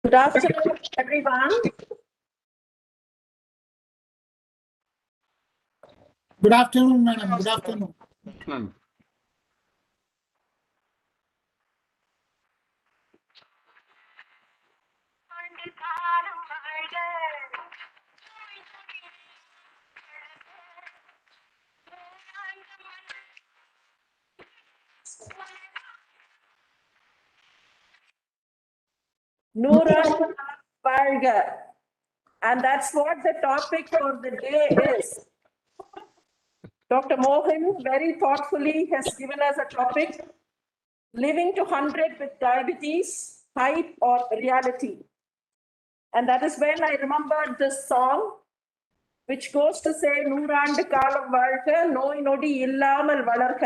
Good afternoon, everyone. Good afternoon, madam. Good afternoon. Neonatal Hypoglycemia. And that's what the topic for the day is. Dr. Mohan very thoughtfully has given us a topic, living to 100 with diabetes, hype or reality. And that is when I remembered this song, which goes to say, நூறாண்டு காலம் வாழ்க, நோய் நொடி இல்லாமல் வளர்க.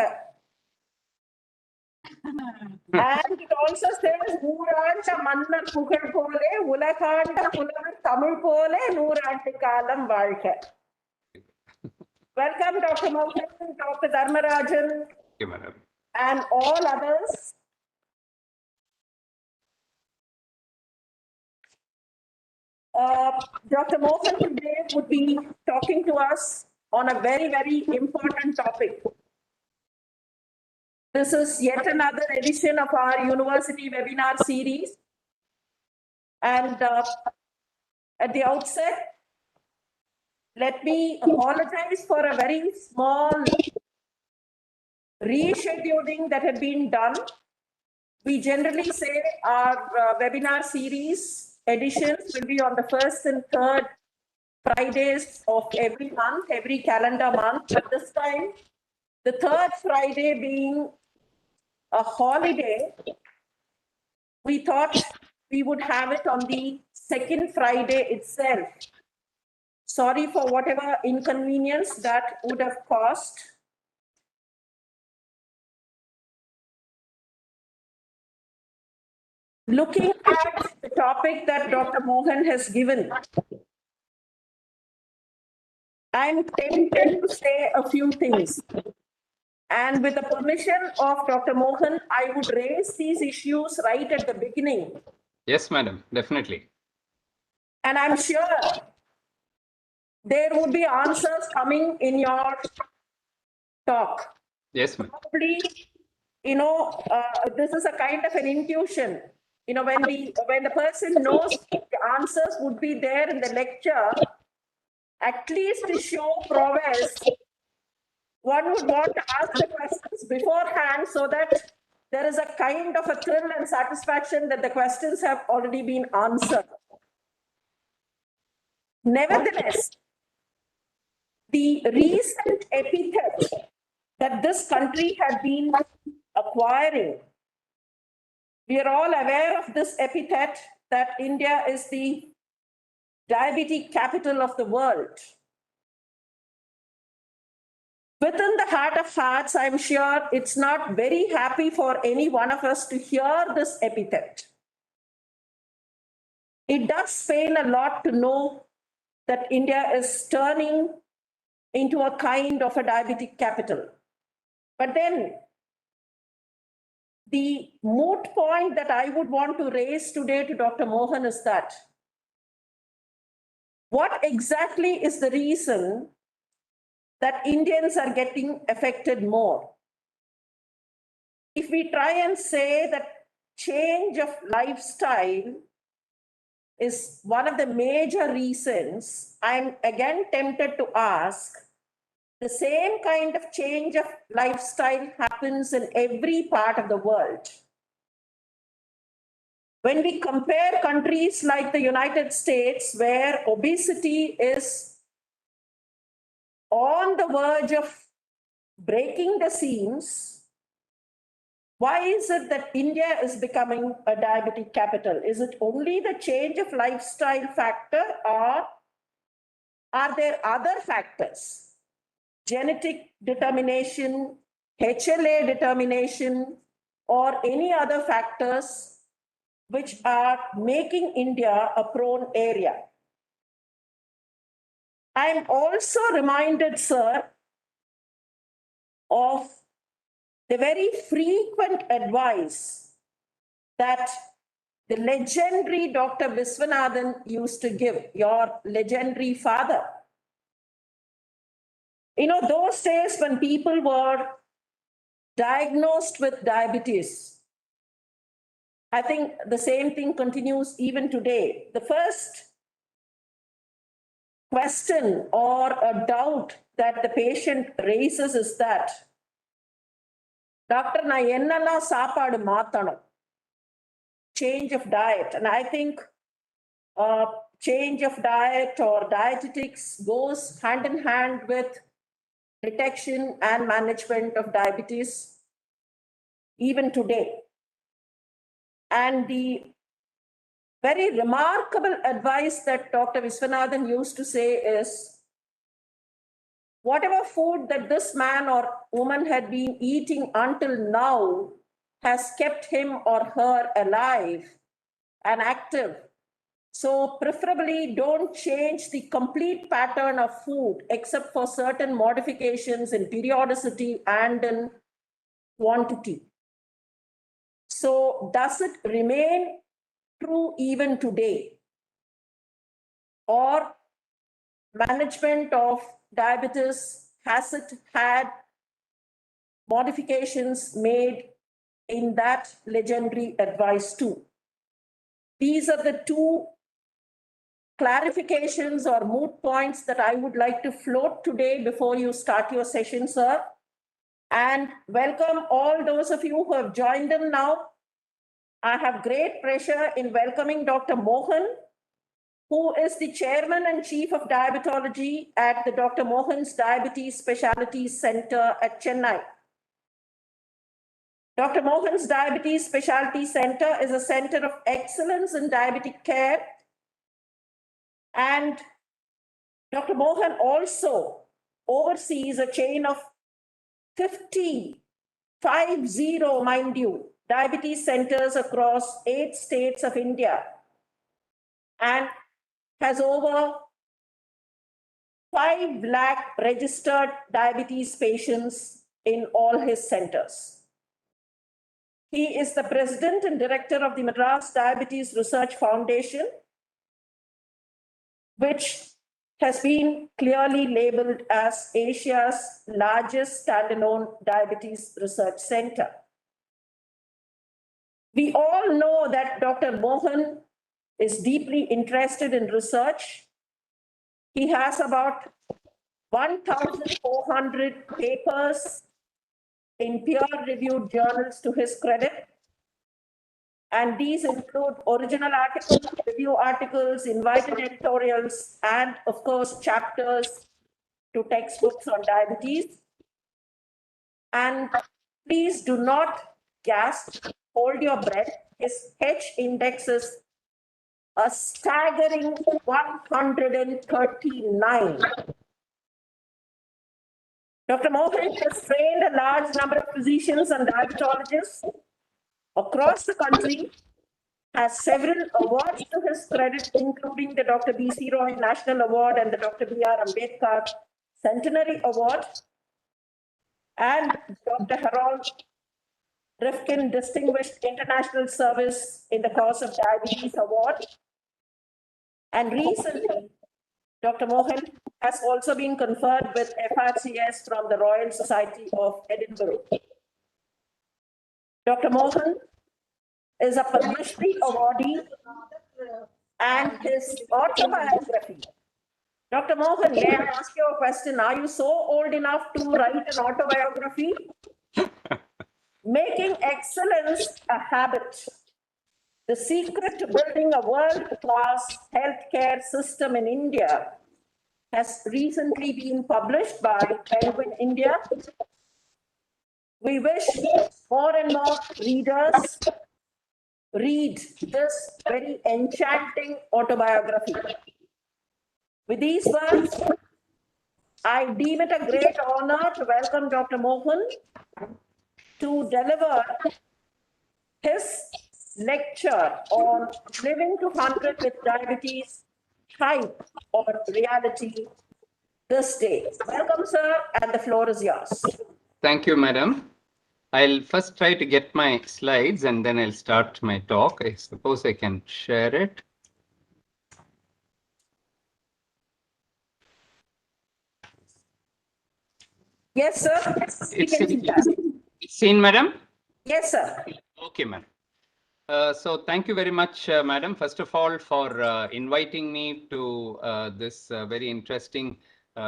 And it also says, நூறாண்ட மன்னர் புகழ் போலே, உலகாண்ட புலவர் தமிழ் போலே, நூறாண்டு காலம் வாழ்க. Welcome, Dr. Mohan, Dr. Dharmarajan, and all others. Dr. Mohan today would be talking to us on a very, very important topic. This is yet another edition of our university webinar series. And at the outset, let me apologize for a very small rescheduling that had been done. We generally say our webinar series editions will be on the first and third Fridays of every month, every calendar month. But this time, the third Friday being a holiday, we thought we would have it on the second Friday itself. Sorry for whatever inconvenience that would have caused. Looking at the topic that Dr. Mohan has given, I'm tempted to say a few things. And with the permission of Dr. Mohan, I would raise these issues right at the beginning. Yes, madam, definitely. And I'm sure there would be answers coming in your talk. Yes, ma'am. Probably, this is a kind of an intuition. When the person knows the answers would be there in the lecture, at least to show prowess, one would want to ask the questions beforehand so that there is a kind of a thrill and satisfaction that the questions have already been answered. Nevertheless, the recent epithet that this country had been acquiring, we are all aware of this epithet that India is the diabetic capital of the world. Within the heart of hearts, I'm sure it's not very happy for any one of us to hear this epithet. It does pain a lot to know that India is turning into a kind of a diabetic capital. But then, the moot point that I would want to raise today to Dr. Mohan is that what exactly is the reason that Indians are getting affected more? If we try and say that change of lifestyle is one of the major reasons, I'm again tempted to ask, the same kind of change of lifestyle happens in every part of the world. When we compare countries like the United States, where obesity is on the verge of breaking the seams, why is it that India is becoming a diabetic capital? Is it only the change of lifestyle factor, or are there other factors? Genetic determination, HLA determination, or any other factors which are making India a prone area? I am also reminded, sir, of the very frequent advice that the legendary Dr. Viswanathan used to give, your legendary father. You know, those days when people were diagnosed with diabetes, I think the same thing continues even today. The first question or a doubt that the patient raises is that, Doctor, na ennala saapadu maatanam, change of diet. And I think change of diet or dietetics goes hand in hand with detection and management of diabetes even today. And the very remarkable advice that Dr. Viswanathan used to say is, whatever food that this man or woman had been eating until now has kept him or her alive and active. So preferably don't change the complete pattern of food except for certain modifications in periodicity and in quantity. So does it remain true even today? Or management of diabetes, has it had modifications made in that legendary advice too? These are the two clarifications or moot points that I would like to float today before you start your session, sir. And welcome all those of you who have joined in now. I have great pleasure in welcoming Dr. Mohan, who is the chairman and chief of diabetology at the Dr. Mohan's Diabetes Specialty Center at Chennai. Dr. Mohan's Diabetes Specialty Center is a center of excellence in diabetic care. And Dr. Mohan also oversees a chain of 50, mind you, diabetes centers across 8 states of India, and has over 5 lakh registered diabetes patients in all his centers. He is the president and director of the Madras Diabetes Research Foundation, which has been clearly labeled as Asia's largest standalone diabetes research center. We all know that Dr. Mohan is deeply interested in research. He has about 1,400 papers in peer-reviewed journals to his credit. And these include original articles, review articles, invited editorials, and of course, chapters to textbooks on diabetes. And please do not gasp, hold your breath. His H index is a staggering 139. Dr. Mohan has trained a large number of physicians and diabetologists across the country, has several awards to his credit, including the Dr. B.C. Roy National Award and the Dr. B.R. Ambedkar Centenary Award, and Dr. Harold Rifkin Distinguished International Service in the Cause of Diabetes Award. And recently, Dr. Mohan has also been conferred with FRCS from the Royal Society of Edinburgh. Dr. Mohan is a Padma Shri awardee, and his autobiography. Dr. Mohan, may I ask you a question? Are you so old enough to write an autobiography? Making excellence a habit. The secret to building a world-class healthcare system in India has recently been published by Penguin India. We wish more and more readers read this very enchanting autobiography. With these words, I deem it a great honor to welcome Dr. Mohan to deliver his lecture on living to 100 with diabetes, hype or reality this day. Welcome, sir, and the floor is yours. Thank you, madam. I'll first try to get my slides and then I'll start my talk. I suppose I can share it. Yes, sir. We It's can see that. seen, madam? Yes, sir. Okay, ma'am. So thank you very much, madam, first of all, for inviting me to this very interesting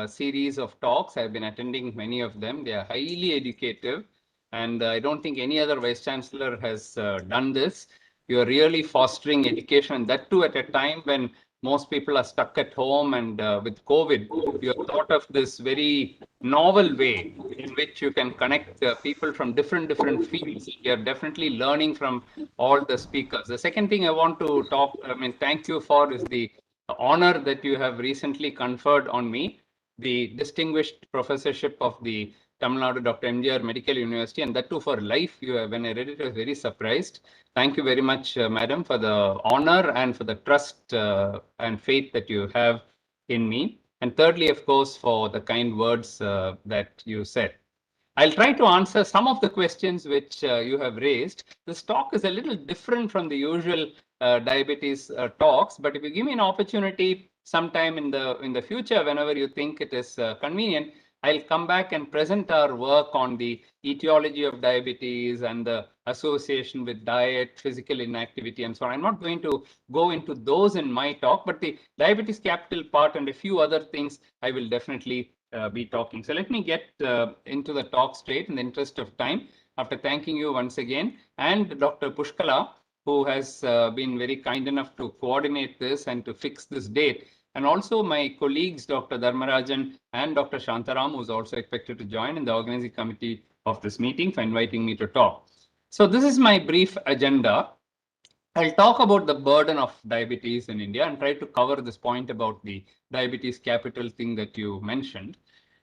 series of talks. I've been attending many of them. They are highly educative, and I don't think any other vice chancellor has done this. You are really fostering education, and that too at a time when most people are stuck at home, and with COVID, you have thought of this very novel way in which you can connect people from different fields. You are definitely learning from all the speakers. The second thing I want to thank you for is the honor that you have recently conferred on me, the distinguished professorship of the Tamil Nadu Dr. M.G.R. Medical University, and that too for life. When I read it, I was very surprised. Thank you very much, madam, for the honor and for the trust and faith that you have in me. And thirdly, of course, for the kind words that you said. I'll try to answer some of the questions which you have raised. This talk is a little different from the usual diabetes talks, but if you give me an opportunity sometime in the future, whenever you think it is convenient, I'll come back and present our work on the etiology of diabetes and the association with diet, physical inactivity, and so on. I'm not going to go into those in my talk, but the diabetes capital part and a few other things I will definitely be talking. So let me get into the talk straight in the interest of time. After thanking you once again, and Dr. Pushkala, who has been very kind enough to coordinate this and to fix this date, and also my colleagues, Dr. Dharmarajan and Dr. Shantaram, who is also expected to join in the organizing committee of this meeting, for inviting me to talk. So this is my brief agenda. I'll talk about the burden of diabetes in India and try to cover this point about the diabetes capital thing that you mentioned,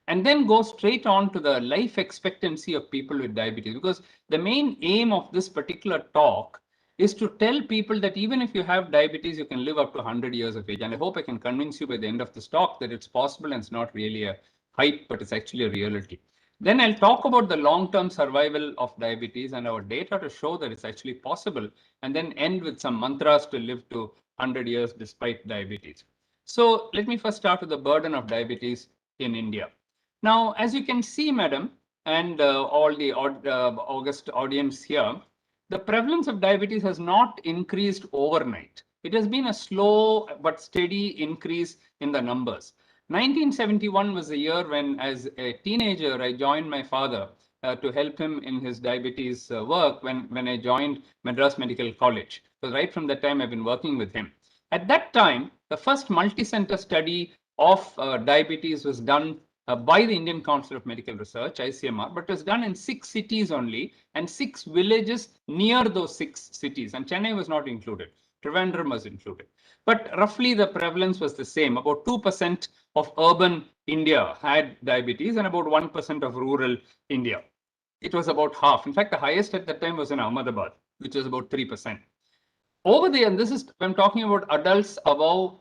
and then go straight on to the life expectancy of people with diabetes, because the main aim of this particular talk is to tell people that even if you have diabetes, you can live up to 100 years of age. And I hope I can convince you by the end of this talk that it's possible and it's not really a hype, but it's actually a reality. Then I'll talk about the long-term survival of diabetes and our data to show that it's actually possible, and then end with some mantras to live to 100 years despite diabetes. So let me first start with the burden of diabetes in India. Now, as you can see, madam, and all the August audience here, the prevalence of diabetes has not increased overnight. It has been a slow but steady increase in the numbers. 1971 was the year when, as a teenager, I joined my father to help him in his diabetes work when I joined Madras Medical College. So right from that time, I've been working with him. At that time, the first multi-center study of diabetes was done by the Indian Council of Medical Research, ICMR, but it was done in 6 cities only and 6 villages near those 6 cities. And Chennai was not included. Trivandrum was included. But roughly the prevalence was the same. About 2% of urban India had diabetes and about 1% of rural India. It was about half. In fact, the highest at that time was in Ahmedabad, which was about 3%. Over there, and this is, I'm talking about adults above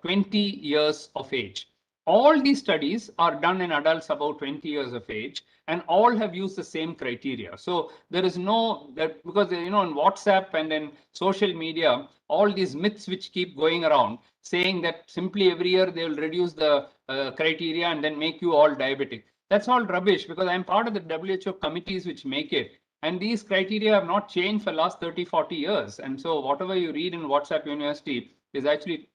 20 years of age. All these studies are done in adults above 20 years of age, and all have used the same criteria. So there is no, that because, you know, on WhatsApp and in social media, all these myths which keep going around saying that simply every year they will reduce the criteria and then make you all diabetic. That's all rubbish, because I'm part of the WHO committees which make it. And these criteria have not changed for the last 30, 40 years. And so whatever you read in WhatsApp University is actually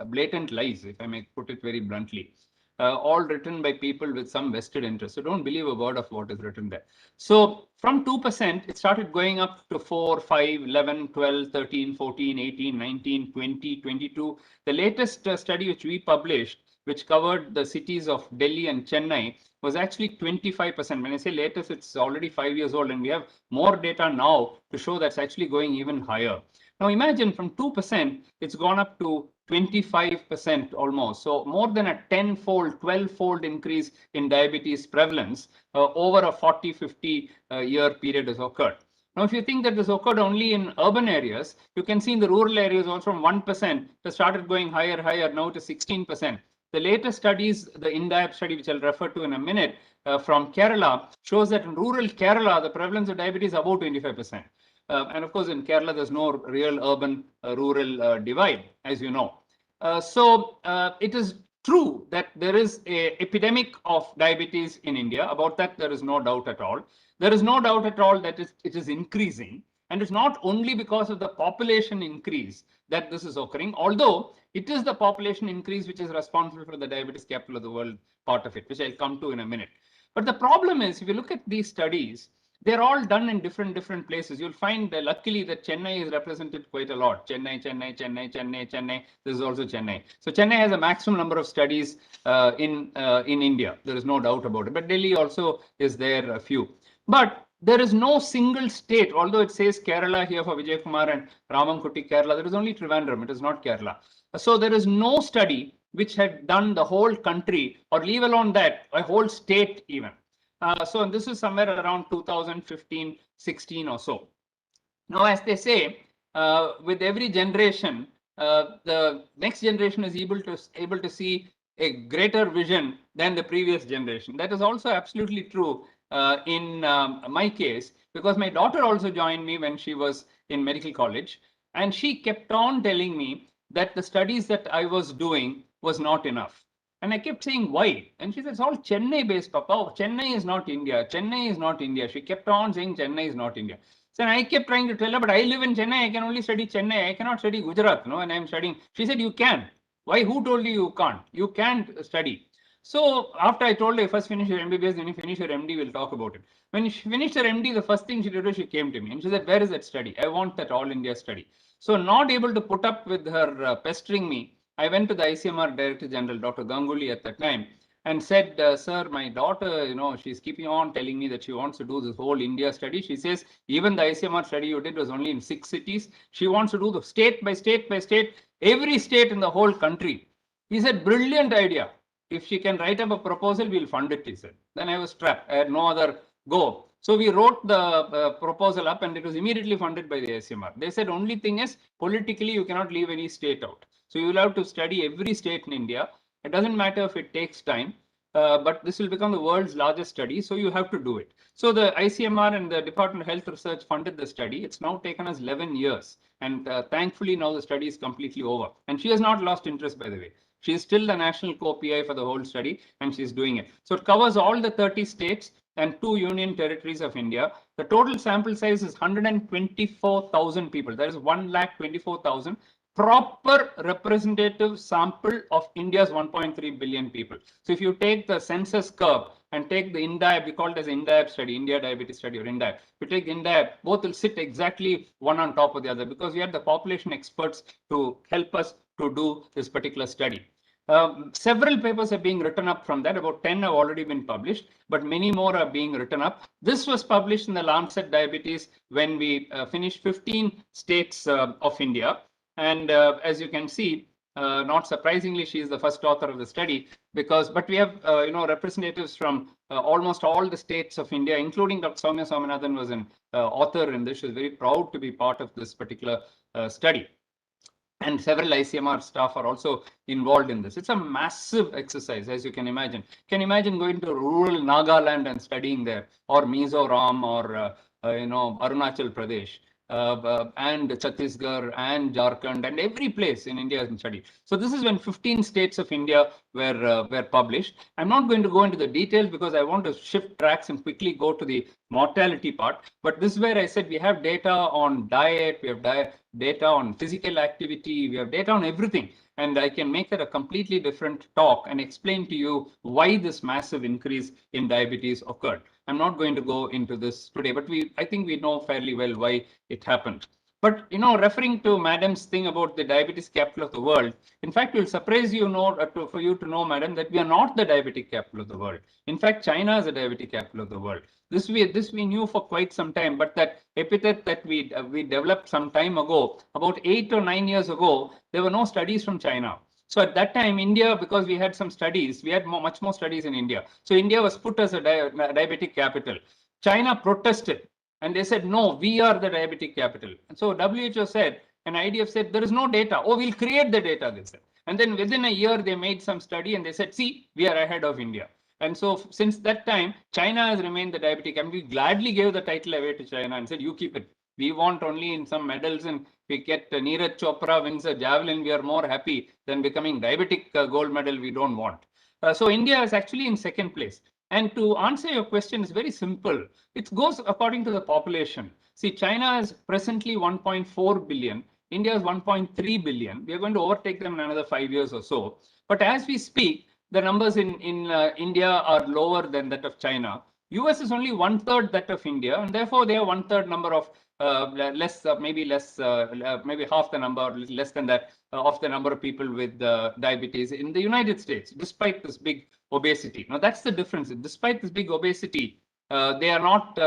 blatant lies, if I may put it very bluntly. All written by people with some vested interest. So don't believe a word of what is written there. So from 2%, it started going up to 4, 5, 11, 12, 13, 14, 18, 19, 20, 22. The latest study which we published, which covered the cities of Delhi and Chennai, was actually 25%. When I say latest, it's already 5 years old, and we have more data now to show that's actually going even higher. Now imagine from 2%, it's gone up to 25% almost. So more than a 10-fold, 12-fold increase in diabetes prevalence over a 40, 50 year period has occurred. Now, if you think that this occurred only in urban areas, you can see in the rural areas also from 1% it started going higher, now to 16%. The latest studies, the INDIAB study, which I'll refer to in a minute, from Kerala, shows that in rural Kerala, the prevalence of diabetes is about 25%. And of course, in Kerala, there's no real urban-rural divide, as you know. So it is true that there is an epidemic of diabetes in India. About that, there is no doubt at all. There is no doubt at all that it is increasing. And it's not only because of the population increase that this is occurring, although it is the population increase which is responsible for the diabetes capital of the world part of it, which I'll come to in a minute. But the problem is, if you look at these studies, they're all done in different places. You'll find that luckily that Chennai is represented quite a lot. Chennai. This is also Chennai. So Chennai has a maximum number of studies in India. There is no doubt about it. But Delhi also is there a few. But there is no single state, although it says Kerala here for Vijay Kumar and Ramankutti Kerala, there is only Trivandrum, it is not Kerala. So there is no study which had done the whole country, or leave alone that, a whole state even. So this is somewhere around 2015-16 or so. Now, as they say, with every generation, the next generation is able to see a greater vision than the previous generation. That is also absolutely true in my case, because my daughter also joined me when she was in medical college, and she kept on telling me that the studies that I was doing was not enough. And I kept saying, why? And she said, it's all Chennai based, Papa. Oh, Chennai is not India. Chennai is not India. She kept on saying Chennai is not India. So I kept trying to tell her, but I live in Chennai. I can only study Chennai. I cannot study Gujarat, no? And I'm studying. She said, you can. Why? Who told you you can't? You can't study. So after I told her, first finish your MBBS, then you finish your MD, we'll talk about it. When she finished her MD, the first thing she did was she came to me and she said, where is that study? I want that all India study. So not able to put up with her pestering me, I went to the ICMR Director General, Dr. Ganguly at that time, and said, sir, my daughter, she's keeping on telling me that she wants to do this whole India study. She says, even the ICMR study you did was only in 6 cities. She wants to do the state by state by state, every state in the whole country. He said, brilliant idea. If she can write up a proposal, we'll fund it, he said. Then I was trapped. I had no other go. So we wrote the proposal up and it was immediately funded by the ICMR. They said, only thing is, politically, you cannot leave any state out. So you will have to study every state in India. It doesn't matter if it takes time, but this will become the world's largest study. So you have to do it. So the ICMR and the Department of Health Research funded the study. It's now taken us 11 years. And thankfully, now the study is completely over. And she has not lost interest, by the way. She is still the national co-PI for the whole study, and she's doing it. So it covers all the 30 states and 2 union territories of India. The total sample size is 124,000 people. That is 1,24,000. Proper representative sample of India's 1.3 billion people. So if you take the census curve and take the INDIAB, we call it as INDIAB study, India Diabetes Study or INDIAB. If you take INDIAB, both will sit exactly one on top of the other because we had the population experts to help us to do this particular study. Several papers are being written up from that. About 10 have already been published, but many more are being written up. This was published in the Lancet Diabetes when we finished 15 states of India. And as you can see, not surprisingly, she is the first author of the study but we have, representatives from almost all the states of India, including Dr. Soumya Swaminathan was an author in this. She was very proud to be part of this particular study. And several ICMR staff are also involved in this. It's a massive exercise, as you can imagine. Can you imagine going to rural Nagaland and studying there, or Mizoram, or Arunachal Pradesh, and Chhattisgarh and Jharkhand and every place in India is studied. So this is when 15 states of India were published. I'm not going to go into the details because I want to shift tracks and quickly go to the mortality part. But this is where I said we have data on diet, we have data on physical activity, we have data on everything. And I can make that a completely different talk and explain to you why this massive increase in diabetes occurred. I'm not going to go into this today, but I think we know fairly well why it happened. But, referring to Madam's thing about the diabetes capital of the world, in fact, it will surprise you, for you to know, Madam, that we are not the diabetic capital of the world. In fact, China is the diabetic capital of the world. This we knew for quite some time, but that epithet that we developed some time ago, about 8 or 9 years ago, there were no studies from China. So at that time, India, because we had some studies, we had much more studies in India. So India was put as a diabetic capital. China protested and they said, no, we are the diabetic capital. And so WHO said, and IDF said, there is no data. Oh, we'll create the data, they said. And then within a year, they made some study and they said, see, we are ahead of India. And so since that time, China has remained the diabetic, and we gladly gave the title away to China and said, you keep it. We want only in some medals, and we get Neeraj Chopra wins a javelin, we are more happy than becoming diabetic gold medal. We don't want. So India is actually in second place. And to answer your question, is very simple. It goes according to the population. See, China is presently 1.4 billion. India is 1.3 billion. We are going to overtake them in another 5 years or so. But as we speak, the numbers in India are lower than that of China. US is only 1/3 that of India, and therefore they have 1/3 number of maybe half the number, or less than that, of the number of people with diabetes in the United States, despite this big obesity. Now that's the difference. Despite this big obesity, they are not,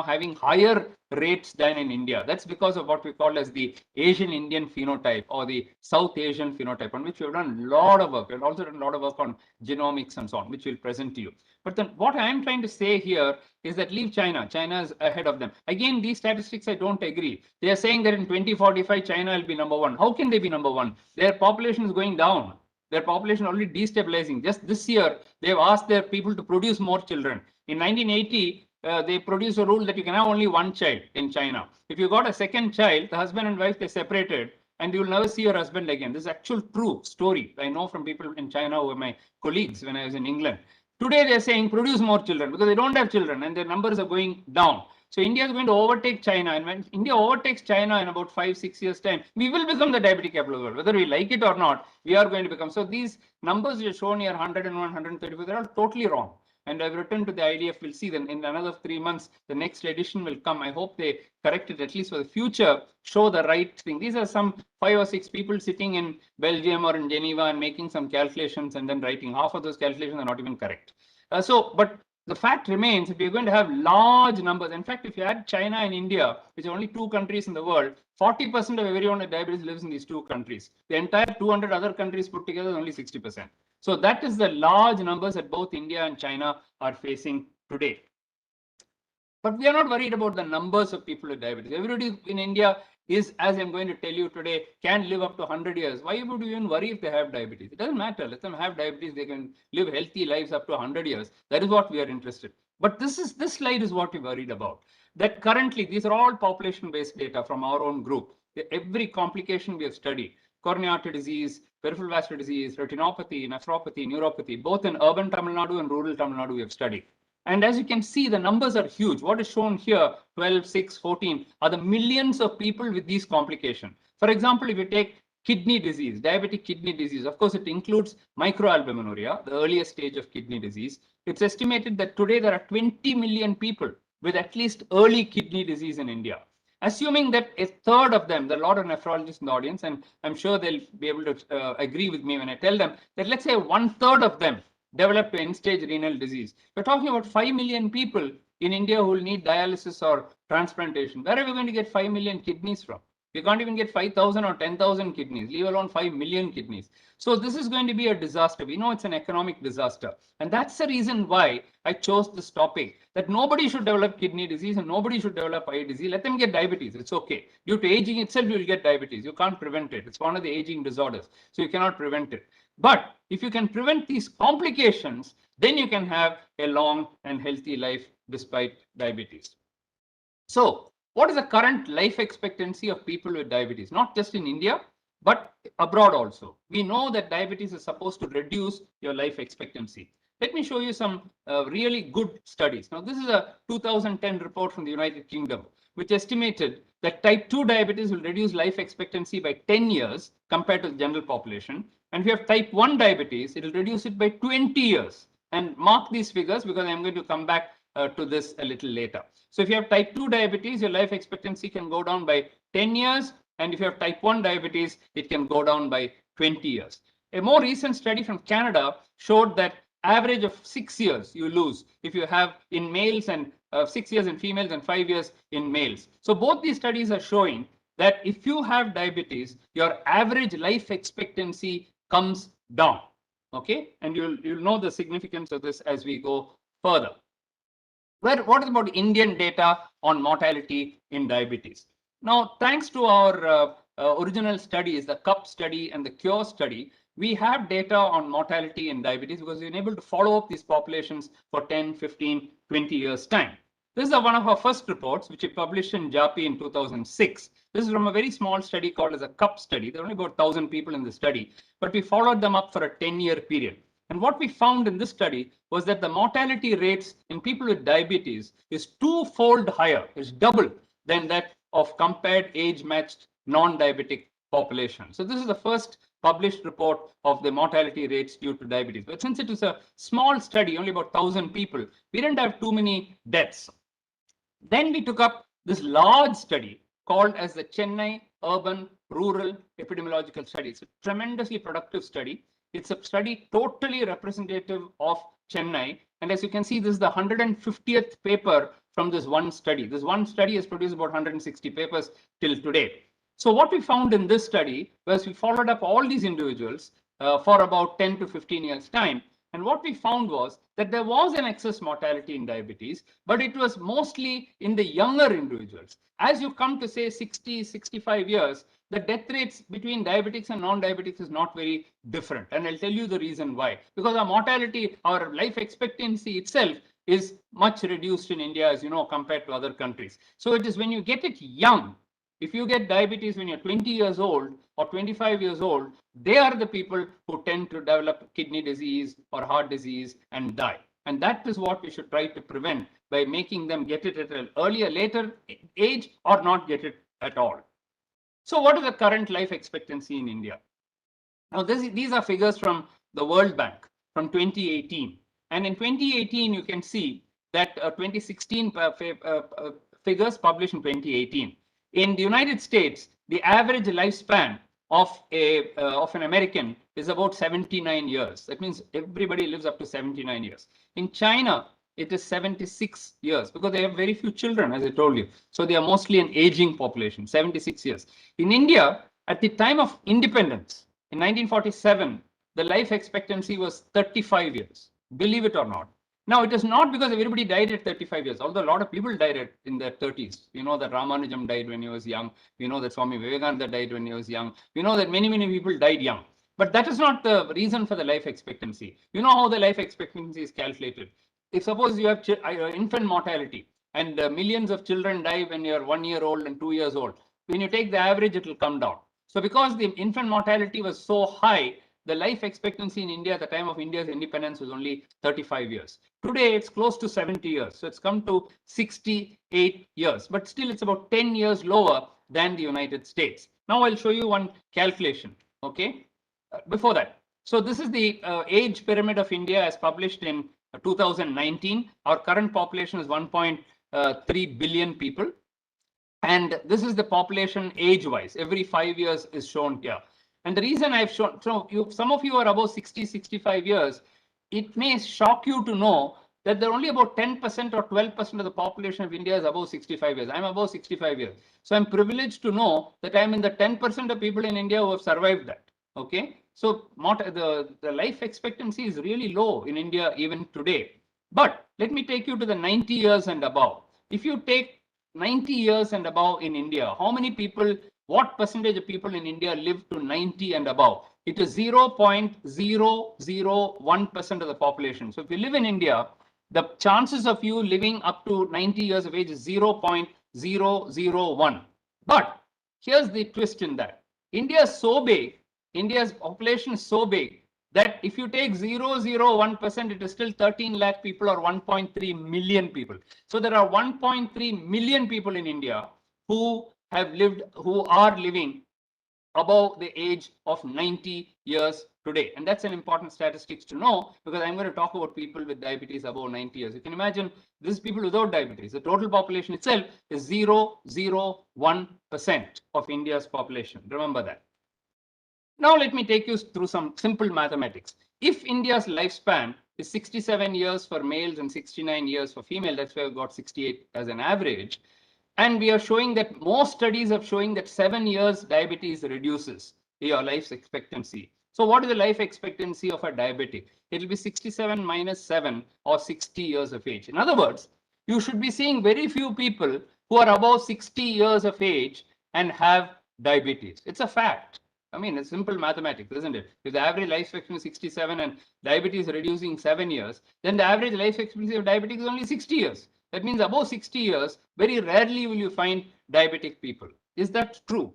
having higher rates than in India. That's because of what we call as the Asian Indian phenotype, or the South Asian phenotype, on which we have done a lot of work. We've also done a lot of work on genomics and so on, which we'll present to you. But then what I'm trying to say here is that leave China. China is ahead of them. Again, these statistics I don't agree. They are saying that in 2045, China will be number one. How can they be number one? Their population is going down. Their population already destabilizing. Just this year, they've asked their people to produce more children. In 1980, they produced a rule that you can have only one child in China. If you got a second child, the husband and wife, they separated, and you will never see your husband again. This is actual true story. I know from people in China who were my colleagues when I was in England. Today, they're saying produce more children because they don't have children and their numbers are going down. So India is going to overtake China, and when India overtakes China in about 5-6 years' time, we will become the diabetic capital of the world. Whether we like it or not, we are going to become. So these numbers you are shown here, 101, 134, they're all totally wrong. And I've written to the IDF. We'll see them in another 3 months. The next edition will come. I hope they correct it, at least for the future, show the right thing. These are some 5 or 6 people sitting in Belgium or in Geneva and making some calculations and then writing. Half of those calculations are not even correct. But the fact remains, if you're going to have large numbers, in fact, if you add China and India, which are only 2 countries in the world, 40% of everyone with diabetes lives in these 2 countries. The entire 200 other countries put together is only 60%. So that is the large numbers that both India and China are facing today. But we are not worried about the numbers of people with diabetes. Everybody in India is, as I'm going to tell you today, can live up to 100 years. Why would you even worry if they have diabetes? It doesn't matter. Let them have diabetes. They can live healthy lives up to 100 years. That is what we are interested in. But this slide is what we're worried about. That currently, these are all population-based data from our own group. Every complication we have studied, coronary artery disease, peripheral vascular disease, retinopathy, nephropathy, neuropathy, both in urban Tamil Nadu and rural Tamil Nadu we have studied. And as you can see, the numbers are huge. What is shown here, 12, 6, 14, are the millions of people with these complications. For example, if you take kidney disease, diabetic kidney disease, of course, it includes microalbuminuria, the earliest stage of kidney disease. It's estimated that today there are 20 million people with at least early kidney disease in India. Assuming that 1/3 of them, there are a lot of nephrologists in the audience, and I'm sure they'll be able to agree with me when I tell them that, let's say 1/3 of them develop end-stage renal disease. We're talking about 5 million people in India who will need dialysis or transplantation. Where are we going to get 5 million kidneys from? We can't even get 5,000 or 10,000 kidneys, leave alone 5 million kidneys. So this is going to be a disaster. We know it's an economic disaster. And that's the reason why I chose this topic, that nobody should develop kidney disease and nobody should develop eye disease. Let them get diabetes. It's okay. Due to aging itself, you'll get diabetes. You can't prevent it. It's one of the aging disorders. So you cannot prevent it. But if you can prevent these complications, then you can have a long and healthy life despite diabetes. So what is the current life expectancy of people with diabetes? Not just in India, but abroad also. We know that diabetes is supposed to reduce your life expectancy. Let me show you some really good studies. Now, this is a 2010 report from the United Kingdom, which estimated that type 2 diabetes will reduce life expectancy by 10 years compared to the general population. And if you have type 1 diabetes, it will reduce it by 20 years. And mark these figures because I'm going to come back to this a little later. So if you have type 2 diabetes, your life expectancy can go down by 10 years. And if you have type 1 diabetes, it can go down by 20 years. A more recent study from Canada showed that average of 6 years you lose if you have in males, and 6 years in females and 5 years in males. So both these studies are showing that if you have diabetes, your average life expectancy comes down. Okay, and you'll know the significance of this as we go further. What about Indian data on mortality in diabetes? Now, thanks to our original studies, the CUP study and the CURE study, we have data on mortality in diabetes because we've been able to follow up these populations for 10, 15, 20 years time. This is one of our first reports, which we published in JAPI in 2006. This is from a very small study called as a CUP study. There are only about 1,000 people in the study, but we followed them up for a 10-year period. And what we found in this study was that the mortality rates in people with diabetes is twofold higher, is double than that of compared age-matched non-diabetic population. So this is the first published report of the mortality rates due to diabetes. But since it was a small study, only about 1,000 people, we didn't have too many deaths. Then we took up this large study called as the Chennai Urban Rural Epidemiological Study. It's a tremendously productive study. It's a study totally representative of Chennai. And as you can see, this is the 150th paper from this one study. This one study has produced about 160 papers till today. So what we found in this study was we followed up all these individuals for about 10 to 15 years time. And what we found was that there was an excess mortality in diabetes, but it was mostly in the younger individuals. As you come to say 60, 65 years, the death rates between diabetics and non-diabetics is not very different. And I'll tell you the reason why. Because our mortality, our life expectancy itself is much reduced in India, as you know, compared to other countries. So it is when you get it young, if you get diabetes when you're 20 years old or 25 years old, they are the people who tend to develop kidney disease or heart disease and die. And that is what we should try to prevent by making them get it at an earlier, later age or not get it at all. So what is the current life expectancy in India? Now, these are figures from the World Bank from 2018. And in 2018, you can see that 2016 figures published in 2018. In the United States, the average lifespan of an American is about 79 years. That means everybody lives up to 79 years. In China, it is 76 years because they have very few children, as I told you. So they are mostly an aging population, 76 years. In India, at the time of independence, in 1947, the life expectancy was 35 years, believe it or not. Now, it is not because everybody died at 35 years, although a lot of people died in their 30s. You know that Ramanujam died when he was young. We know that Swami Vivekananda died when he was young. We know that many, many people died young. But that is not the reason for the life expectancy. You know how the life expectancy is calculated. If suppose you have infant mortality and millions of children die when you're 1 year old and 2 years old, when you take the average, it will come down. So because the infant mortality was so high, the life expectancy in India at the time of India's independence was only 35 years. Today, it's close to 70 years. So it's come to 68 years, but still it's about 10 years lower than the United States. Now I'll show you one calculation, okay? Before that, so this is the age pyramid of India as published in 2019. Our current population is 1.3 billion people. And this is the population age-wise. Every 5 years is shown here. And the reason I've shown, so some of you are above 60, 65 years. It may shock you to know that there are only about 10% or 12% of the population of India is above 65 years. I'm above 65 years. So I'm privileged to know that I'm in the 10% of people in India who have survived that. Okay. So the life expectancy is really low in India even today. But let me take you to the 90 years and above. If you take 90 years and above in India, how many people, what percentage of people in India live to 90 and above? It is 0.001% of the population. So if you live in India, the chances of you living up to 90 years of age is 0.001. But here's the twist in that. India is so big, India's population is so big that if you take 0.001%, it is still 13 lakh people or 1.3 million people. So there are 1.3 million people in India who have lived, who are living above the age of 90 years today. And that's an important statistics to know because I'm going to talk about people with diabetes above 90 years. You can imagine this is people without diabetes. The total population itself is 0.001% of India's population. Remember that. Now let me take you through some simple mathematics. If India's lifespan is 67 years for males and 69 years for female, that's why I've got 68 as an average. And we are showing that most studies are showing that 7 years diabetes reduces your life expectancy. So what is the life expectancy of a diabetic? It will be 67 minus 7 or 60 years of age. In other words, you should be seeing very few people who are above 60 years of age and have diabetes. It's a fact. I mean, it's simple mathematics, isn't it? If the average life expectancy is 67 and diabetes reducing 7 years, then the average life expectancy of diabetic is only 60 years. That means above 60 years, very rarely will you find diabetic people. Is that true?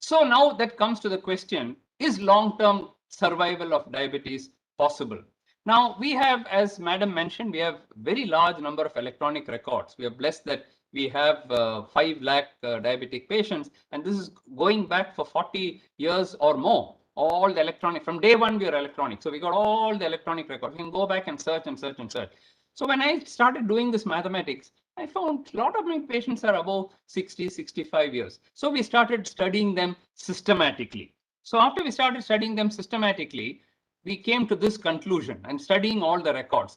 So now that comes to the question, is long-term survival of diabetes possible? Now we have, as Madam mentioned, we have very large number of electronic records. We are blessed that we have 5 lakh diabetic patients, and this is going back for 40 years or more. All the electronic, from day one we are electronic. So we got all the electronic records. We can go back and search and search and search. So when I started doing this mathematics, I found a lot of my patients are above 60, 65 years. So we started studying them systematically. So after we started studying them systematically, we came to this conclusion and studying all the records.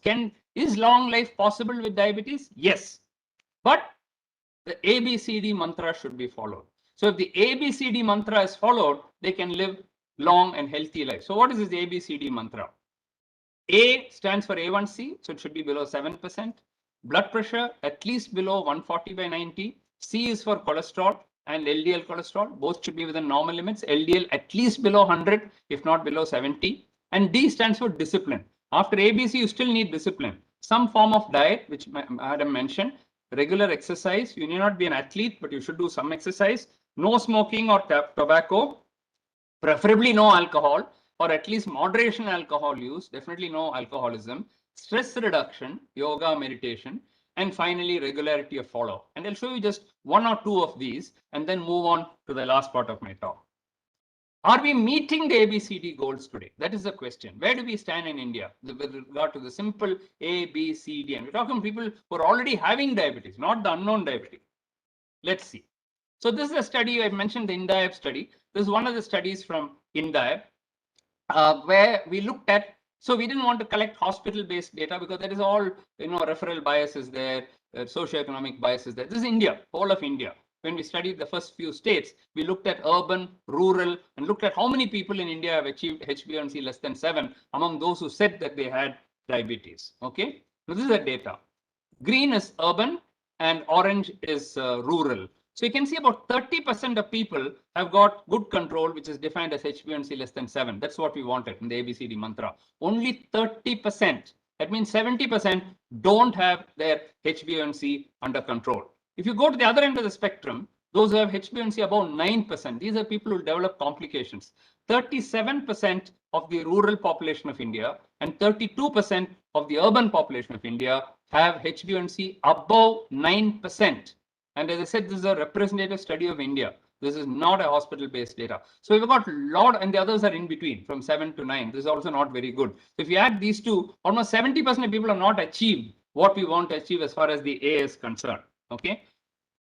Is long life possible with diabetes? Yes. But the ABCD mantra should be followed. So if the ABCD mantra is followed, they can live long and healthy life. So what is this ABCD mantra? A stands for A1C, so it should be below 7%. Blood pressure at least below 140/90. C is for cholesterol and LDL cholesterol. Both should be within normal limits. LDL at least below 100, if not below 70. And D stands for discipline. After ABC, you still need discipline. Some form of diet, which Madam mentioned, regular exercise. You need not be an athlete, but you should do some exercise. No smoking or tobacco, preferably no alcohol, or at least moderation alcohol use, definitely no alcoholism, stress reduction, yoga, meditation, and finally regularity of follow-up. And I'll show you just 1 or 2 of these and then move on to the last part of my talk. Are we meeting the ABCD goals today? That is the question. Where do we stand in India with regard to the simple A, B, C, D? And we're talking people who are already having diabetes, not the unknown diabetic. Let's see. So this is a study, I mentioned the INDIAB study. This is one of the studies from INDIAB where we looked at, so we didn't want to collect hospital-based data because that is all, referral biases there, socioeconomic biases there. This is India, whole of India. When we studied the first few states, we looked at urban, rural, and looked at how many people in India have achieved HbA1c less than 7 among those who said that they had diabetes. Okay, so this is the data. Green is urban and orange is rural. So you can see about 30% of people have got good control, which is defined as HbA1c less than 7. That's what we wanted in the ABCD mantra. Only 30%, that means 70% don't have their HbA1c under control. If you go to the other end of the spectrum, those who have HbA1c above 9%, these are people who develop complications. 37% of the rural population of India and 32% of the urban population of India have HbA1c above 9%. And as I said, this is a representative study of India. This is not a hospital-based data. So we've got a lot, and the others are in between, from 7 to 9. This is also not very good. So if you add these two, almost 70% of people have not achieved what we want to achieve as far as the A is concerned. Okay.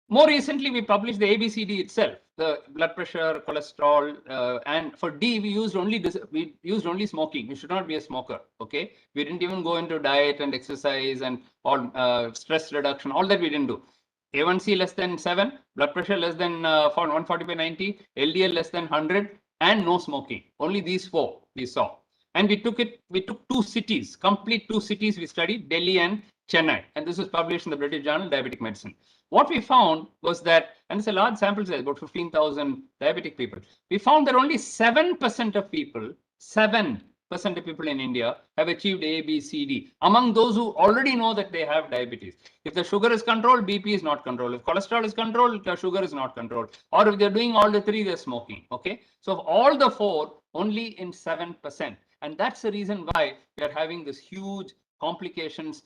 More recently, we published the ABCD itself, the blood pressure, cholesterol, and for D, we used only smoking. You should not be a smoker. Okay, we didn't even go into diet and exercise and all stress reduction. All that we didn't do. A1C less than 7, blood pressure less than 140/90, LDL less than 100, and no smoking. Only these 4 we saw. And we took 2 cities, complete 2 cities we studied, Delhi and Chennai. And this was published in the British Journal, Diabetic Medicine. What we found was that, and it's a large sample size, about 15,000 diabetic people. We found that only 7% of people, 7% of people in India have achieved ABCD among those who already know that they have diabetes. If the sugar is controlled, BP is not controlled. If cholesterol is controlled, the sugar is not controlled. Or if they're doing all the 3, they're smoking. Okay. So of all the 4, only in 7%. And that's the reason why we are having this huge complications,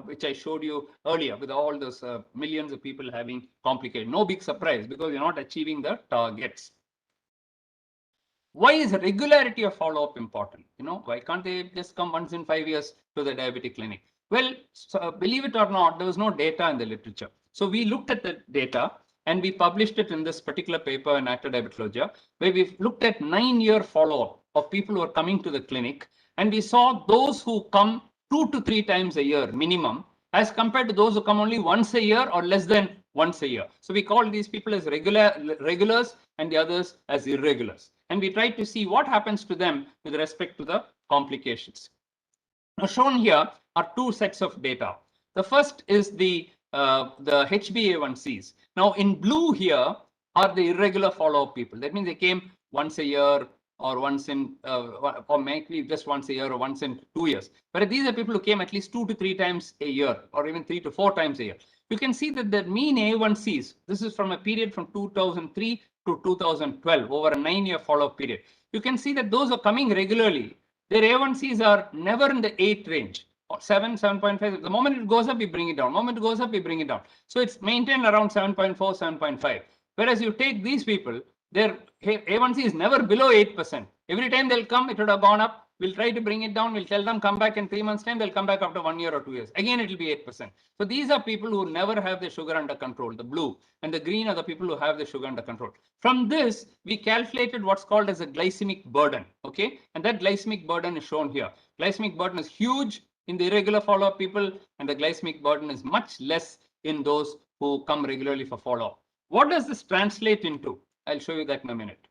which I showed you earlier, with all those millions of people having complicated. No big surprise, because you're not achieving the targets. Why is regularity of follow-up important? Why can't they just come once in 5 years to the diabetic clinic? Well, believe it or not, there was no data in the literature. So we looked at the data and we published it in this particular paper in Acta Diabetologia, where we've looked at 9-year follow-up of people who are coming to the clinic. And we saw those who come 2 to 3 times a year minimum, as compared to those who come only once a year or less than once a year. So we call these people as regulars and the others as irregulars. And we try to see what happens to them with respect to the complications. Now shown here are 2 sets of data. The first is the HbA1cs. Now in blue here, are the irregular follow-up people. That means they came once a year or once in, or maybe just once a year or once in 2 years. But these are people who came at least 2 to 3 times a year or even 3 to 4 times a year. You can see that the mean A1Cs, this is from a period from 2003 to 2012, over a 9-year follow-up period. You can see that those are coming regularly. Their A1Cs are never in the 8 range or 7, 7.5. The moment it goes up, we bring it down. The moment it goes up, we bring it down. So it's maintained around 7.4, 7.5. Whereas you take these people, their A1C is never below 8%. Every time they'll come, it would have gone up. We'll try to bring it down. We'll tell them come back in 3 months' time. They'll come back after 1 year or 2 years. Again, it will be 8%. So these are people who never have their sugar under control. The blue and the green are the people who have the sugar under control. From this, we calculated what's called as a glycemic burden. Okay, and that glycemic burden is shown here. Glycemic burden is huge in the irregular follow-up people, and the glycemic burden is much less in those who come regularly for follow-up. What does this translate into? I'll show you that in a minute.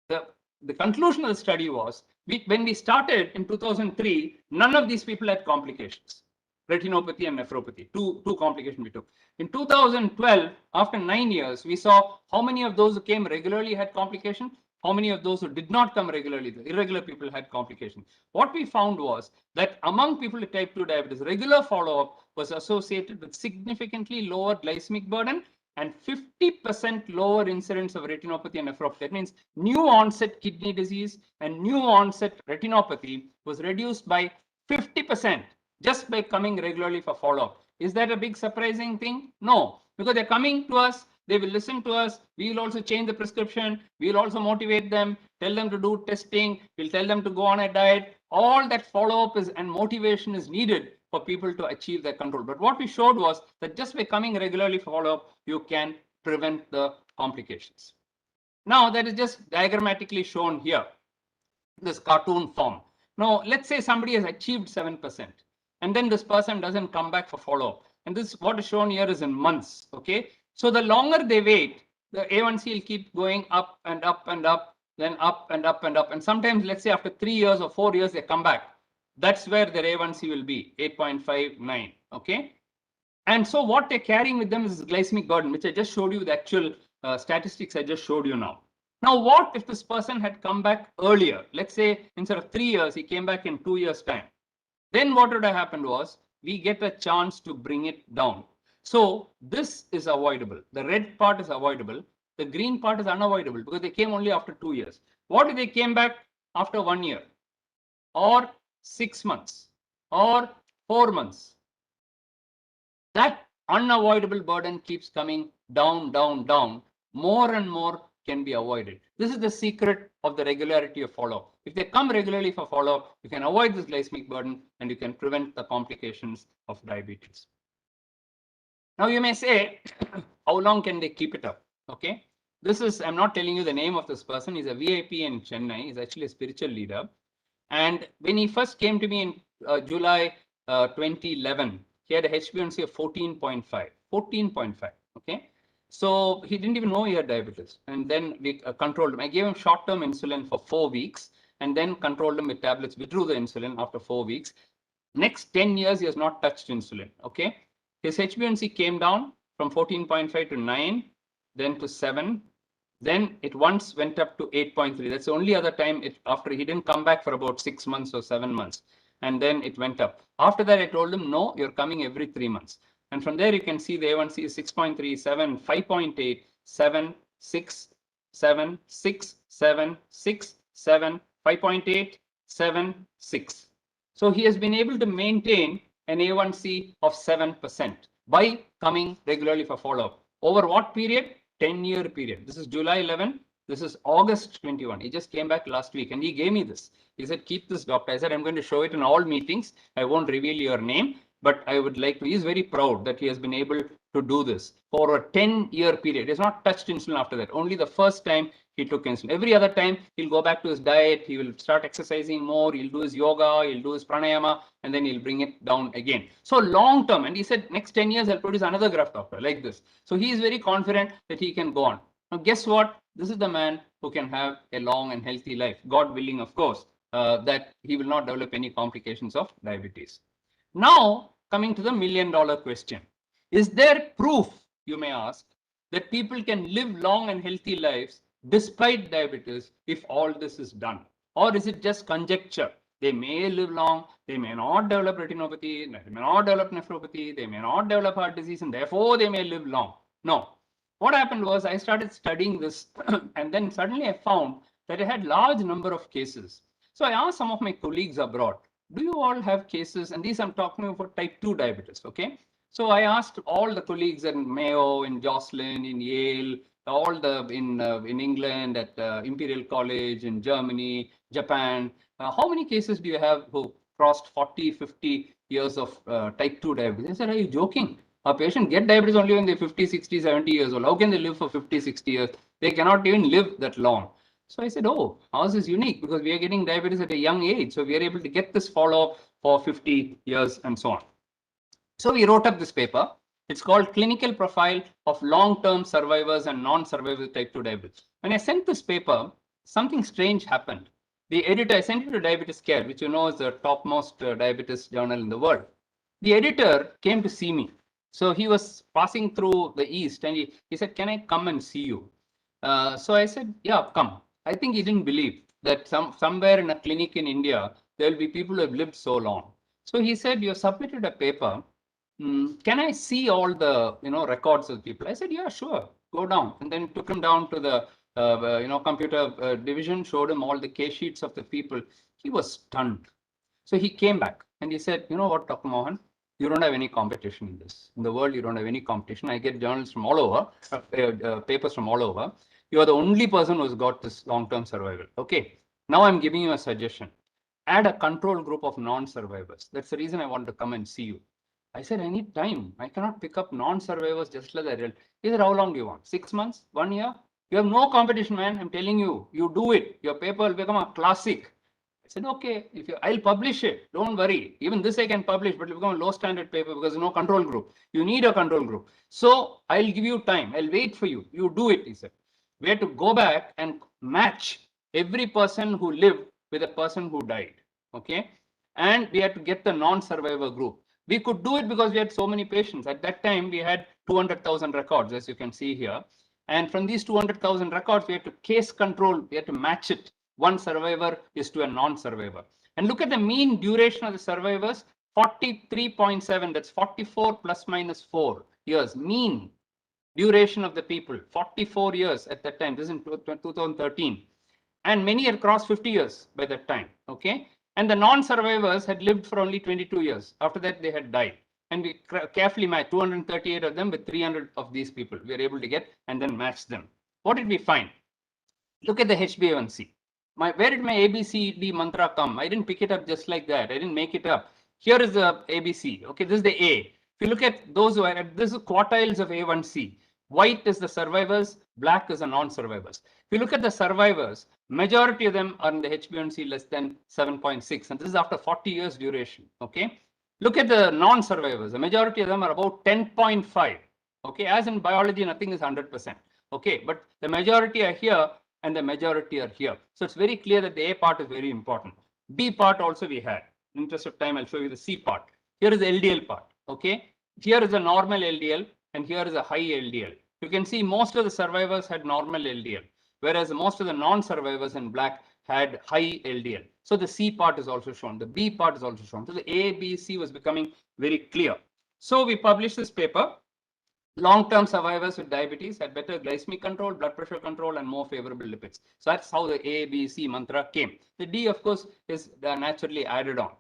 The conclusion of the study was, when we started in 2003, none of these people had complications, retinopathy and nephropathy, two complications we took. In 2012, after 9 years, we saw how many of those who came regularly had complications, how many of those who did not come regularly, the irregular people, had complications. What we found was that among people with type 2 diabetes, regular follow-up was associated with significantly lower glycemic burden and 50% lower incidence of retinopathy and nephropathy. That means new onset kidney disease and new onset retinopathy was reduced by 50% just by coming regularly for follow-up. Is that a big surprising thing? No, because they're coming to us, they will listen to us, we will also change the prescription, we will also motivate them, tell them to do testing, we'll tell them to go on a diet. All that follow-up is and motivation is needed for people to achieve their control. But what we showed was that just by coming regularly for follow-up, you can prevent the complications. Now that is just diagrammatically shown here, this cartoon form. Now let's say somebody has achieved 7% and then this person doesn't come back for follow-up. And this, what is shown here, is in months. Okay, so the longer they wait, the A1C will keep going up and up and up, then up and up and up. And sometimes, let's say after 3 years or 4 years, they come back. That's where their A1C will be 8.59. Okay, and so what they're carrying with them is glycemic burden, which I just showed you, the actual statistics I just showed you now. Now, what if this person had come back earlier? Let's say instead of 3 years, he came back in 2 years' time. Then what would have happened was, we get a chance to bring it down. So this is avoidable. The red part is avoidable. The green part is unavoidable because they came only after 2 years. What if they came back after 1 year or 6 months or 4 months? That unavoidable burden keeps coming down, down, down. More and more can be avoided. This is the secret of the regularity of follow-up. If they come regularly for follow-up, you can avoid this glycemic burden and you can prevent the complications of diabetes. Now you may say, how long can they keep it up? Okay, this is, I'm not telling you the name of this person. He's a VIP in Chennai. He's actually a spiritual leader. And when he first came to me in July 2011, he had a HbA1c of 14.5, 14.5. Okay, so he didn't even know he had diabetes. And then we controlled him. I gave him short-term insulin for 4 weeks and then controlled him with tablets, withdrew the insulin after 4 weeks. Next 10 years, he has not touched insulin. Okay, his HbA1c came down from 14.5 to 9, then to 7. Then it once went up to 8.3. That's the only other time after he didn't come back for about 6 months or 7 months. And then it went up. After that, I told him, no, you're coming every 3 months. And from there, you can see the A1C is 6.3, 7, 5.8, 7, 6, 7, 6, 7, 6, 7, 5.8, 7, 6. So he has been able to maintain an A1C of 7% by coming regularly for follow-up. Over what period? 10-year period. This is July 11. This is August 21. He just came back last week and he gave me this. He said, keep this, doctor. I said, I'm going to show it in all meetings. I won't reveal your name, but I would like to. He's very proud that he has been able to do this for a 10-year period. He has not touched insulin after that. Only the first time he took insulin. Every other time he'll go back to his diet. He will start exercising more. He'll do his yoga. He'll do his pranayama, and then he'll bring it down again. So long term. And he said, next 10 years, I'll produce another graph, doctor, like this. So he is very confident that he can go on. Now, guess what? This is the man who can have a long and healthy life. God willing, of course, that he will not develop any complications of diabetes. Now, coming to the $1 million question. Is there proof, you may ask, that people can live long and healthy lives despite diabetes if all this is done? Or is it just conjecture? They may live long, they may not develop retinopathy, they may not develop nephropathy, they may not develop heart disease, and therefore they may live long. No. What happened was I started studying this, and then suddenly I found that I had large number of cases. So I asked some of my colleagues abroad, do you all have cases? And these I'm talking about type 2 diabetes, okay? So I asked all the colleagues in Mayo, in Joslin, in Yale, all the in England at Imperial College, in Germany, Japan, how many cases do you have who crossed 40, 50 years of type 2 diabetes? I said, are you joking? A patient get diabetes only when they're 50, 60, 70 years old. How can they live for 50, 60 years? They cannot even live that long. So I said, oh, ours is unique because we are getting diabetes at a young age. So we are able to get this follow-up for 50 years and so on. So we wrote up this paper. It's called Clinical Profile of Long-Term Survivors and Non-Survivors Type 2 Diabetes. When I sent this paper, something strange happened. The editor, I sent it to Diabetes Care, which you know is the topmost diabetes journal in the world. The editor came to see me. So he was passing through the East and he said, can I come and see you? So I said, yeah, come. I think he didn't believe that somewhere in a clinic in India, there will be people who have lived so long. So he said, you submitted a paper. Can I see all the records of people? I said, yeah, sure, go down. And then took him down to the computer division, showed him all the case sheets of the people. He was stunned. So he came back and he said, you know what, Dr. Mahan, you don't have any competition in this. In the world, you don't have any competition. I get journals from all over, papers from all over. You are the only person who's got this long-term survival. Okay, now I'm giving you a suggestion. Add a control group of non-survivors. That's the reason I want to come and see you. I said, I need time. I cannot pick up non-survivors just like that. He said, how long do you want? 6 months? 1 year? You have no competition, man. I'm telling you, you do it. Your paper will become a classic. I said, okay, I'll publish it. Don't worry. Even this I can publish, but it'll become a low standard paper because there's no control group. You need a control group. So I'll give you time. I'll wait for you. You do it, he said. We had to go back and match every person who lived with a person who died. Okay. And we had to get the non-survivor group. We could do it because we had so many patients. At that time, we had 200,000 records, as you can see here. And from these 200,000 records, we had to case control. We had to match it. One survivor is to a non-survivor. And look at the mean duration of the survivors, 43.7. That's 44 plus minus 4 years. Mean duration of the people, 44 years at that time. This is in 2013. And many had crossed 50 years by that time. Okay. And the non-survivors had lived for only 22 years. After that, they had died. And we carefully matched 238 of them with 300 of these people. We were able to get and then match them. What did we find? Look at the HbA1c. Where did my ABCD mantra come? I didn't pick it up just like that. I didn't make it up. Here is the ABC. Okay, this is the A. If you look at those who are at this is quartiles of A1C. White is the survivors, black is the non-survivors. If you look at the survivors, majority of them are in the HbA1c less than 7.6, and this is after 40 years duration. Okay, look at the non-survivors. The majority of them are about 10.5. Okay, as in biology, nothing is 100%. Okay, but the majority are here and the majority are here. So it's very clear that the A part is very important. B part also we had. In interest of time, I'll show you the C part. Here is the LDL part. Okay, here is a normal LDL. And here is a high LDL. You can see most of the survivors had normal LDL, whereas most of the non-survivors in black had high LDL. So the C part is also shown. The B part is also shown. So the A, B, C was becoming very clear. So we published this paper. Long-term survivors with diabetes had better glycemic control, blood pressure control, and more favorable lipids. So that's how the A, B, C mantra came. The D, of course, is naturally added on.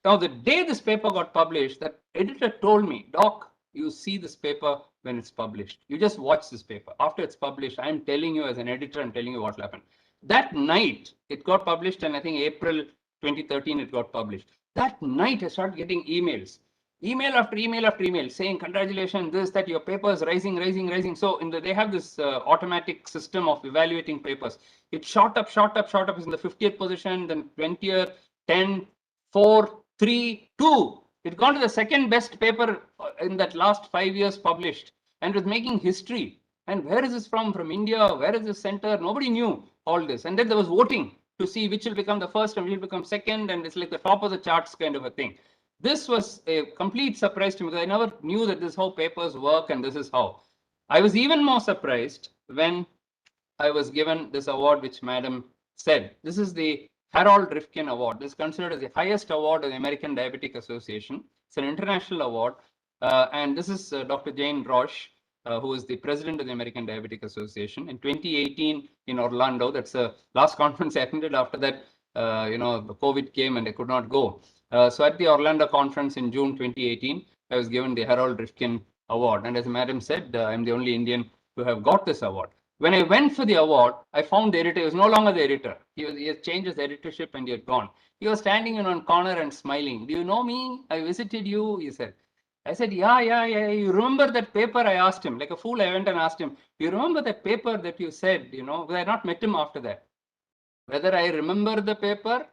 Now, the day this paper got published, that editor told me, Doc, you see this paper when it's published. You just watch this paper. After it's published, I'm telling you as an editor, I'm telling you what will happen. That night, it got published, and I think April 2013, it got published. That night, I started getting emails. Email after email after email saying, congratulations, this, that, your paper is rising, rising, rising. So they have this automatic system of evaluating papers. It shot up, shot up, shot up. It's in the 50th position, then 20th, 10, 4, 3, 2. It got to the second best paper in that last 5 years published, and it was making history. And where is this from? From India? Where is this center? Nobody knew all this. And then there was voting to see which will become the first and which will become second. And it's like the top of the charts kind of a thing. This was a complete surprise to me because I never knew that this is how papers work and this is how. I was even more surprised when I was given this award, which Madam said. This is the Harold Rifkin Award. This is considered as the highest award of the American Diabetic Association. It's an international award. And this is Dr. Jane Roche, who is the president of the American Diabetic Association. In 2018 in Orlando, that's the last conference I attended. After that, the COVID came and I could not go. So at the Orlando conference in June 2018, I was given the Harold Rifkin Award. And as Madam said, I'm the only Indian to have got this award. When I went for the award, I found the editor. He was no longer the editor. He had changed his editorship and he had gone. He was standing in one corner and smiling. Do you know me? I visited you, he said. I said, yeah. You remember that paper? I asked him. Like a fool, I went and asked him, do you remember that paper that you said, Because I had not met him after that. Whether I remember the paper?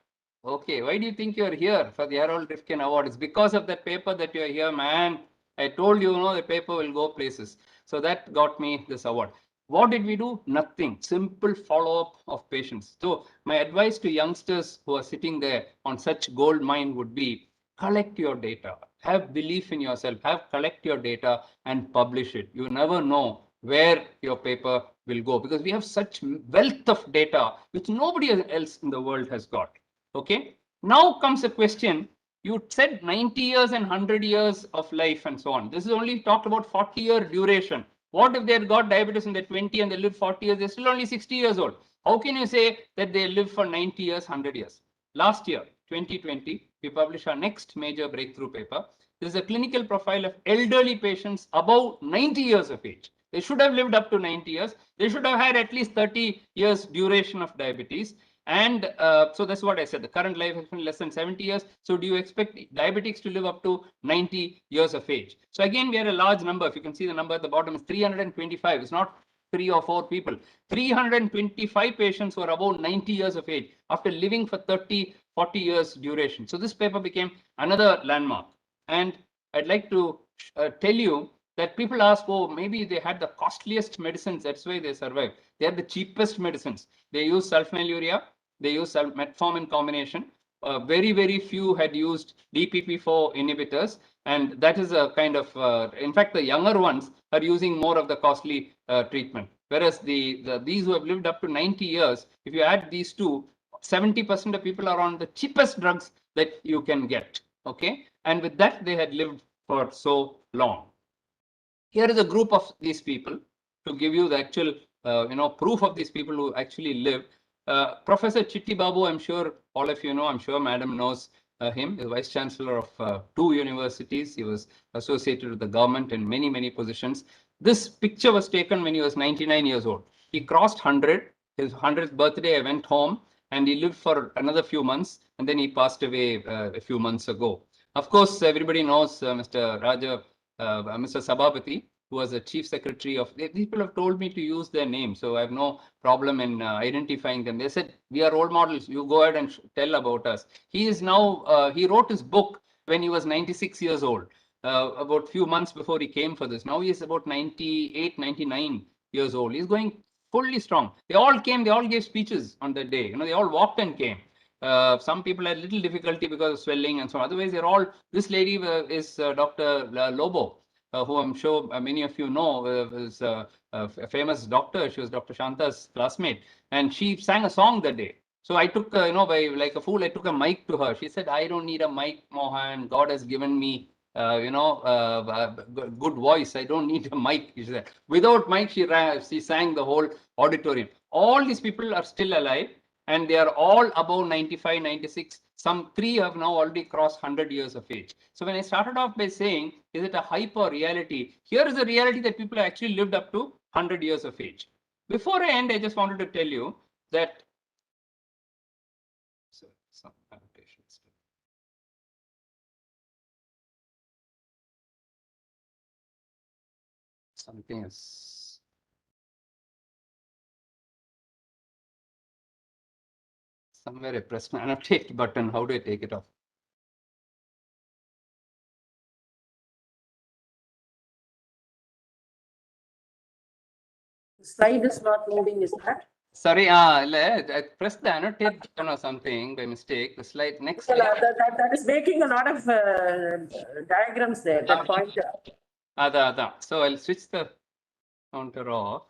Okay, why do you think you're here for the Harold Rifkin Award? It's because of that paper that you're here, man. I told you, the paper will go places. So that got me this award. What did we do? Nothing. Simple follow-up of patients. So my advice to youngsters who are sitting there on such gold mine would be, collect your data. Have belief in yourself. Collect your data and publish it. You never know where your paper will go because we have such wealth of data which nobody else in the world has got. Okay. Now comes a question. You said 90 years and 100 years of life and so on. This is only talked about 40-year duration. What if they had got diabetes in their 20 and they lived 40 years? They're still only 60 years old. How can you say that they live for 90 years, 100 years? Last year, 2020, we published our next major breakthrough paper. This is a clinical profile of elderly patients above 90 years of age. They should have lived up to 90 years. They should have had at least 30 years duration of diabetes. And so that's what I said. The current life expectancy less than 70 years. So do you expect diabetics to live up to 90 years of age? So again, we had a large number. If you can see the number at the bottom is 325. It's not 3 or 4 people. 325 patients were above 90 years of age after living for 30, 40 years duration. So this paper became another landmark. And I'd like to tell you that people ask, oh, maybe they had the costliest medicines. That's why they survived. They had the cheapest medicines. They use sulfonylurea. They use metformin combination. Very, very few had used DPP4 inhibitors. And that is a kind of, in fact, the younger ones are using more of the costly treatment. Whereas these who have lived up to 90 years, if you add these two, 70% of people are on the cheapest drugs that you can get. Okay. And with that, they had lived for so long. Here is a group of these people to give you the actual, proof of these people who actually live. Professor Chitti Babu, I'm sure all of you know, I'm sure Madam knows him, the Vice Chancellor of 2 universities. He was associated with the government in many, many positions. This picture was taken when he was 99 years old. He crossed 100. His 100th birthday, I went home and he lived for another few months and then he passed away a few months ago. Of course, everybody knows Mr. Sabapathy, who was the chief secretary of, these people have told me to use their name, so I have no problem in identifying them. They said, we are role models, you go ahead and tell about us. He is now, he wrote his book when he was 96 years old, about a few months before he came for this. Now he is about 98, 99 years old. He's going fully strong. They all came, they all gave speeches on that day. They all walked and came. Some people had little difficulty because of swelling and so on. Otherwise, they're all, this lady is Dr. Lobo, who I'm sure many of you know, is a famous doctor. She was Dr. Shanta's classmate, and she sang a song that day. So I took, by like a fool, I took a mic to her. She said, I don't need a mic, Mohan. God has given me, good voice. I don't need a mic. She said. Without mic, she sang the whole auditorium. All these people are still alive. And they are all above 95, 96. Some 3 have now already crossed 100 years of age. So when I started off by saying, is it a hype or reality? Here is a reality that people have actually lived up to 100 years of age. Before I end, I just wanted to tell you that. So, some annotations. Something is. Somewhere I pressed an annotate button. How do I take it off? The slide is not moving, is that? Sorry, I pressed the annotate button or something by mistake. The slide next. Well, that is making a lot of diagrams there. That pointer. So I'll switch the. counter off.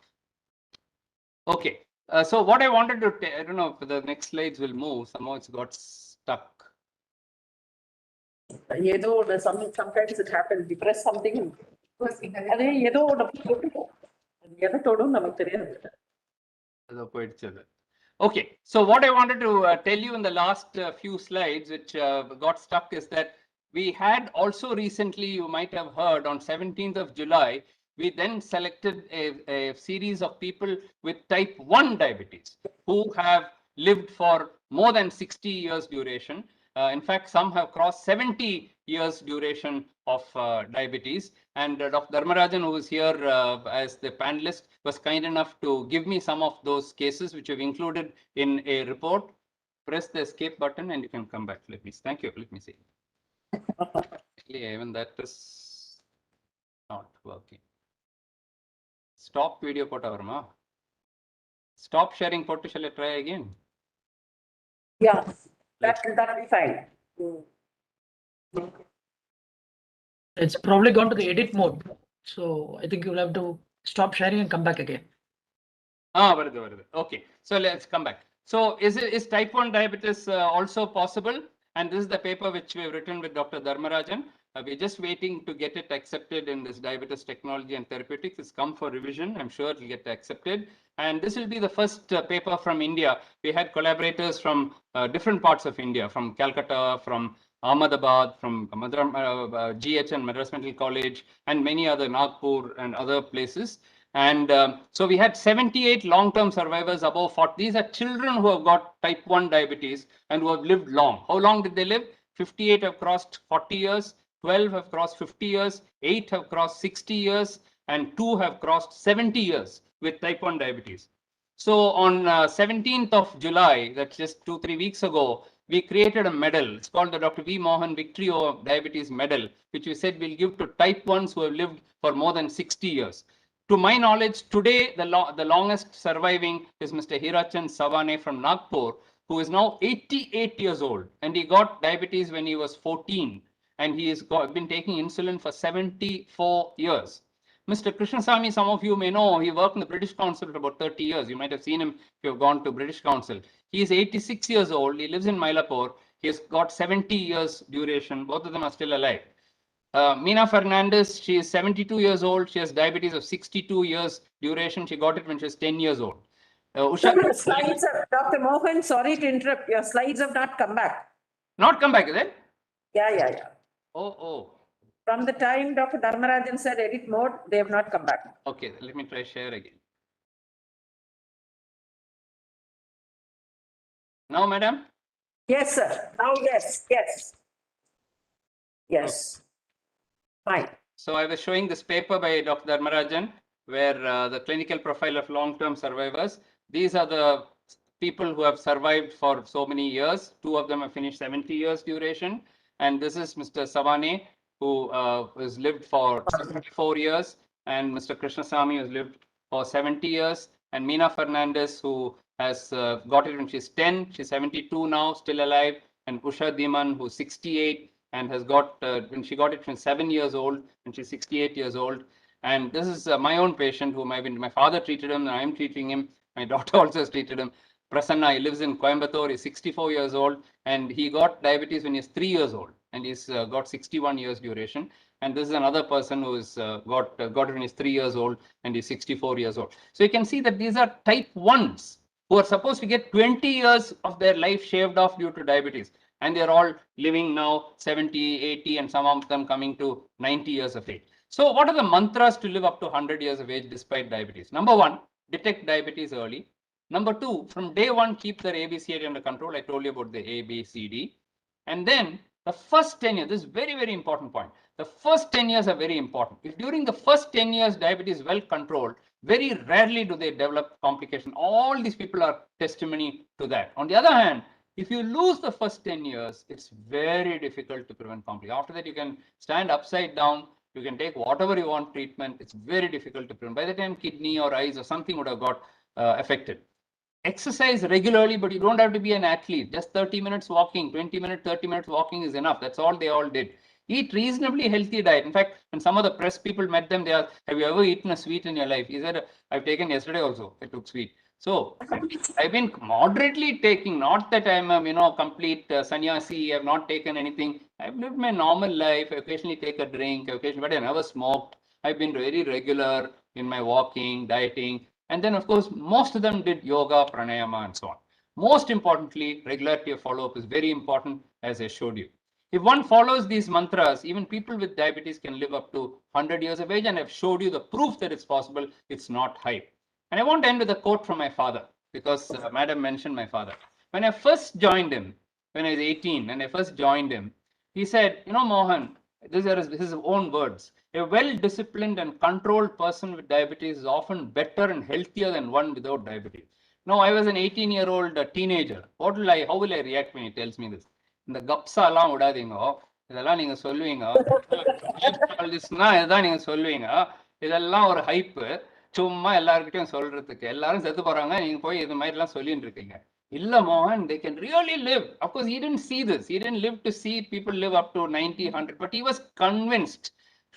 Okay. So what I wanted to, I don't know if the next slides will move. Somehow it's got stuck. Sometimes it happens. We press something. Okay, so what I wanted to tell you in the last few slides, which got stuck, is that we had also recently, you might have heard, on 17th of July, we then selected a series of people with type 1 diabetes who have lived for more than 60 years duration. In fact, some have crossed 70 years duration of diabetes. And Dr. Dharmarajan, who is here as the panelist, was kind enough to give me some of those cases, which we've included in a report. Press the escape button and you can come back. Let me, thank you. Let me see. Actually, even that is not working. Stop video potavarma. Stop sharing photo. Shall I try again? Yeah, that'll be fine. It's probably gone to the edit mode. So I think you'll have to stop sharing and come back again. Okay, so let's come back. So is type 1 diabetes also possible? And this is the paper which we've written with Dr. Dharmarajan. We're just waiting to get it accepted in this Diabetes Technology and Therapeutics. It's come for revision. I'm sure it'll get accepted. And this will be the first paper from India. We had collaborators from different parts of India, from Calcutta, from Ahmedabad, from GH and Madras Medical College, and many other, Nagpur and other places. And so we had 78 long-term survivors above 40. These are children who have got type 1 diabetes and who have lived long. How long did they live? 58 have crossed 40 years, 12 have crossed 50 years, 8 have crossed 60 years, and 2 have crossed 70 years with type 1 diabetes. So on 17th of July, that's just 2-3 weeks ago, we created a medal. It's called the Dr. V. Mahan Victory of Diabetes Medal, which we said we'll give to type 1s who have lived for more than 60 years. To my knowledge, today, the longest surviving is Mr. Hirachan Savane from Nagpur, who is now 88 years old. And he got diabetes when he was 14. And he has been taking insulin for 74 years. Mr. Krishnasamy, some of you may know, he worked in the British Council for about 30 years. You might have seen him if you have gone to British Council. He is 86 years old. He lives in Mylapore. He has got 70 years duration. Both of them are still alive. Mina Fernandez, she is 72 years old. She has diabetes of 62 years duration. She got it when she was 10 years old. Slides of Dr. Mohan, sorry to interrupt. Your slides have not come back. Not come back, is it? Yeah. Oh. From the time Dr. Dharmarajan said edit mode, they have not come back. Okay, let me try share again. Now, madam? Yes, sir. Now, yes. Yes. Fine. So I was showing this paper by Dr. Dharmarajan, where the clinical profile of long-term survivors. These are the people who have survived for so many years. 2 of them have finished 70 years duration. And this is Mr. Savane, who has lived for 74 years. And Mr. Krishnasamy has lived for 70 years. And Mina Fernandez, who has got it when she's 10. She's 72 now, still alive. And Usha Diman, who's 68. And has got, when she got it, she's 7 years old, and she's 68 years old. And this is my own patient whom my father treated him, and I'm treating him. My daughter also has treated him. Prasanna, he lives in Coimbatore, he's 64 years old, and he got diabetes when he's 3 years old, and he's got 61 years duration. And this is another person who has got it when he's 3 years old, and he's 64 years old. So you can see that these are type 1s who are supposed to get 20 years of their life shaved off due to diabetes. And they're all living now 70, 80, and some of them coming to 90 years of age. So what are the mantras to live up to 100 years of age despite diabetes? Number 1, detect diabetes early. Number 2, from day 1, keep their ABCD under control. I told you about the ABCD. And then the first 10 years, this is very, very important point. The first 10 years are very important. If during the first 10 years diabetes is well controlled, very rarely do they develop complication. All these people are testimony to that. On the other hand, if you lose the first 10 years, it's very difficult to prevent complications. After that, you can stand upside down. You can take whatever you want treatment. It's very difficult to prevent. By the time kidney or eyes or something would have got affected. Exercise regularly, but you don't have to be an athlete. Just 30 minutes walking, 20 minutes, 30 minutes walking is enough. That's all they all did. Eat reasonably healthy diet. In fact, when some of the press people met them, they asked, have you ever eaten a sweet in your life? He said, I've taken yesterday also, I took sweet. So I've been moderately taking, not that I'm a complete sannyasi, I've not taken anything. I've lived my normal life, I occasionally take a drink, occasionally, but I never smoked. I've been very regular in my walking, dieting. And then of course, most of them did yoga, pranayama, and so on. Most importantly, regularity of follow-up is very important, as I showed you. If one follows these mantras, even people with diabetes can live up to 100 years of age, and I've showed you the proof that it's possible. It's not hype. And I want to end with a quote from my father, because Madam mentioned my father. When I first joined him, when I was 18, and I first joined him, he said, Mohan, these are his own words. A well-disciplined and controlled person with diabetes is often better and healthier than one without diabetes. Now, I was an 18-year-old teenager. How will I react when he tells me this? இந்த கப்ஸாலாம் விடாதீங்க, இதெல்லாம் நீங்க சொல்லுவீங்க, இதுதான் நீங்க சொல்லுவீங்க, இதெல்லாம் ஒரு ஹைப்பு, சும்மா எல்லாருக்கிட்டையும் சொல்றதுக்கு, எல்லாரும் செத்து போறாங்க, நீங்க போய் இது மாதிரி எல்லாம் சொல்லிட்டு இருக்கீங்க. இல்ல Mohan, they can really live. Of course, he didn't see this. He didn't live to see people live up to 90, 100, but he was convinced.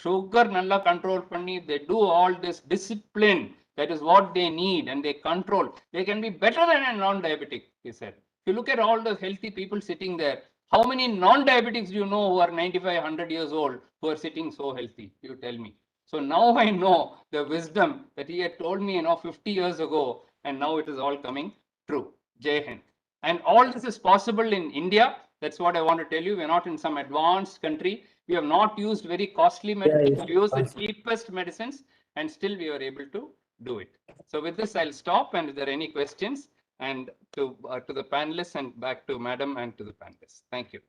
Sugar nalla control panni, they do all this discipline. That is what they need, and they control. They can be better than a non-diabetic, he said. If you look at all the healthy people sitting there, how many non-diabetics do you know who are 95, 100 years old, who are sitting so healthy? You tell me. So now I know the wisdom that he had told me, 50 years ago, and now it is all coming true. Jai Hind. And all this is possible in India. That's what I want to tell you. We're not in some advanced country. We have not used very costly medicines. We use the cheapest medicines, and still we were able to do it. So with this, I'll stop. And if there are any questions, and to the panelists and back to Madam and to the panelists. Thank you.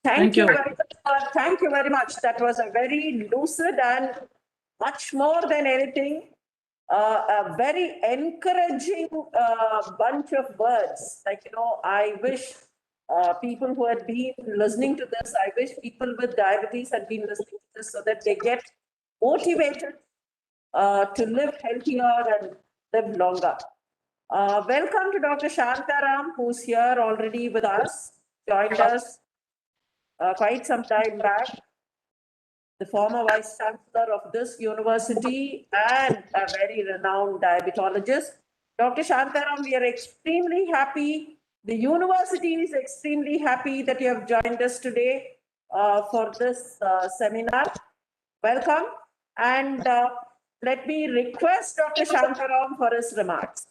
Thank you very much. Thank you very much. That was a very lucid and much more than anything, a very encouraging bunch of words. Like, I wish people who had been listening to this, I wish people with diabetes had been listening to this so that they get motivated to live healthier and live longer. Welcome to Dr. Shantaram, who's here already with us, joined us quite some time back, the former vice chancellor of this university and a very renowned diabetologist. Dr. Shantaram, we are extremely happy. The university is extremely happy that you have joined us today for this seminar. Welcome. And let me request Dr. Shantaram for his remarks.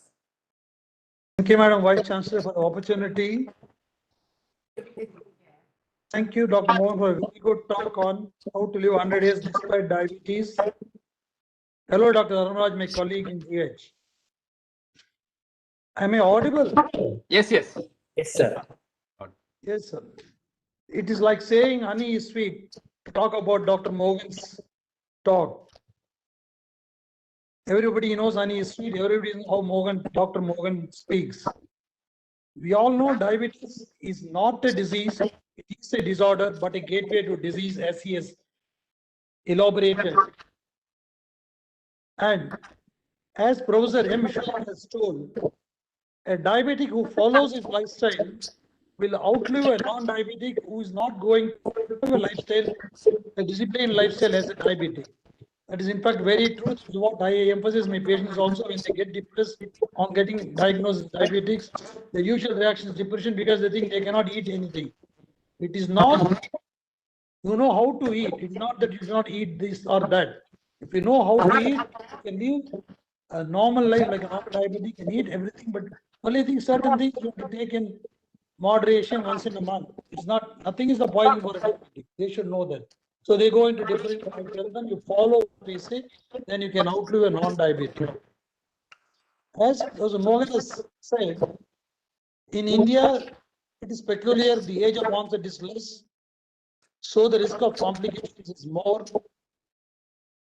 Thank you, Madam Vice Chancellor, for the opportunity. Thank you, Dr. Mohan, for a very good talk on how to live 100 years despite diabetes. Hello, Dr. Arunraj, my colleague in GH. Am I audible? Yes, yes. Yes, sir. Yes, sir. It is like saying honey is sweet. Talk about Dr. Mohan's talk. Everybody knows honey is sweet. Everybody knows how Dr. Mohan speaks. We all know diabetes is not a disease. It is a disorder, but a gateway to disease, as he has elaborated. And as Professor M.G.R. has told, a diabetic who follows his lifestyle will outlive a non-diabetic who is not going to have a lifestyle, a disciplined lifestyle as a diabetic. That is in fact very true. This is what I emphasize my patients also when they get depressed on getting diagnosed with diabetics. The usual reaction is depression because they think they cannot eat anything. It is not, you know how to eat. It's not that you cannot eat this or that. If you know how to eat, you can live a normal life like a normal diabetic, you can eat everything, but only thing certain things you have to take in moderation once in a month. It's not, nothing is the poison for a diabetic. They should know that. So they go into depression. I tell them, you follow what they say, then you can outlive a non-diabetic. As Dr. Mohan has said, in India, it is peculiar, the age of onset is less, so the risk of complications is more.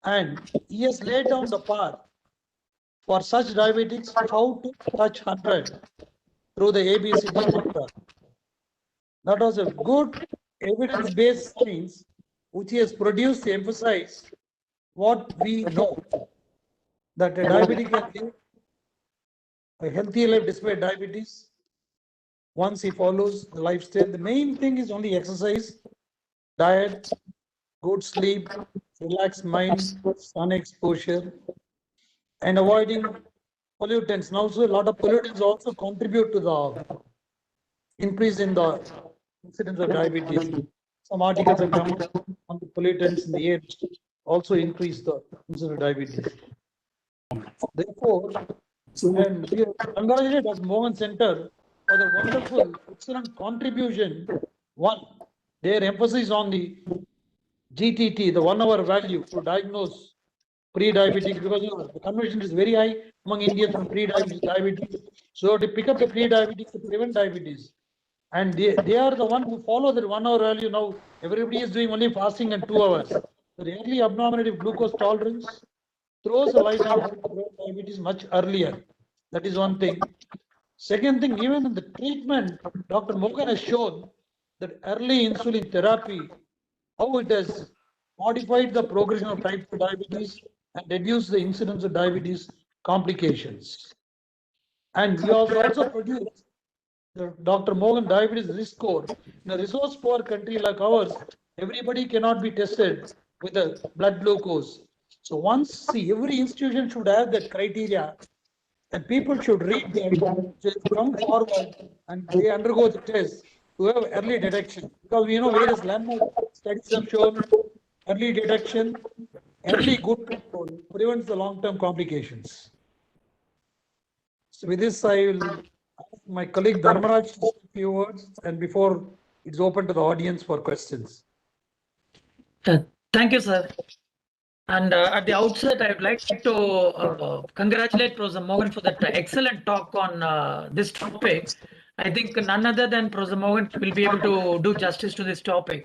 And he has laid down the path for such diabetics how to touch 100 through the ABCD mantra. That was a good evidence-based science which he has produced to emphasize what we know, that a diabetic can live a healthy life despite diabetes. once he follows the lifestyle. The main thing is only exercise, diet, good sleep, relaxed mind, sun exposure, and avoiding pollutants. And also, a lot of pollutants also contribute to the increase in the incidence of diabetes. Some articles have come on the pollutants in the air, also increase the incidence of diabetes. Therefore, and we congratulate as Mohan Center for the wonderful, excellent contribution. One, their emphasis on the GTT, the 1 hour value to diagnose pre-diabetic, because the conversion is very high among Indians from pre-diabetes. So to pick up the pre-diabetes to prevent diabetes. And they are the one who follow the 1 hour value. Now everybody is doing only fasting and 2 hours. The early abnormality of glucose tolerance throws a light on how to prevent diabetes much earlier. That is one thing. Second thing, even in the treatment, Dr. Morgan has shown that early insulin therapy, how it has modified the progression of type 2 diabetes and reduced the incidence of diabetes complications. And we also produced the Dr. Morgan Diabetes Risk Score. In a resource poor country like ours, everybody cannot be tested with a blood glucose. So every institution should have that criteria, and people should read them, just come forward and they undergo the test to have early detection. Because we know various landmark studies have shown early detection, early good control prevents the long-term complications. So with this, I will ask my colleague Dharmaraj to say a few words, and before it's open to the audience for questions. Thank you, sir. And at the outset, I would like to congratulate Professor Mohan for that excellent talk on this topic. I think none other than Professor Mohan will be able to do justice to this topic,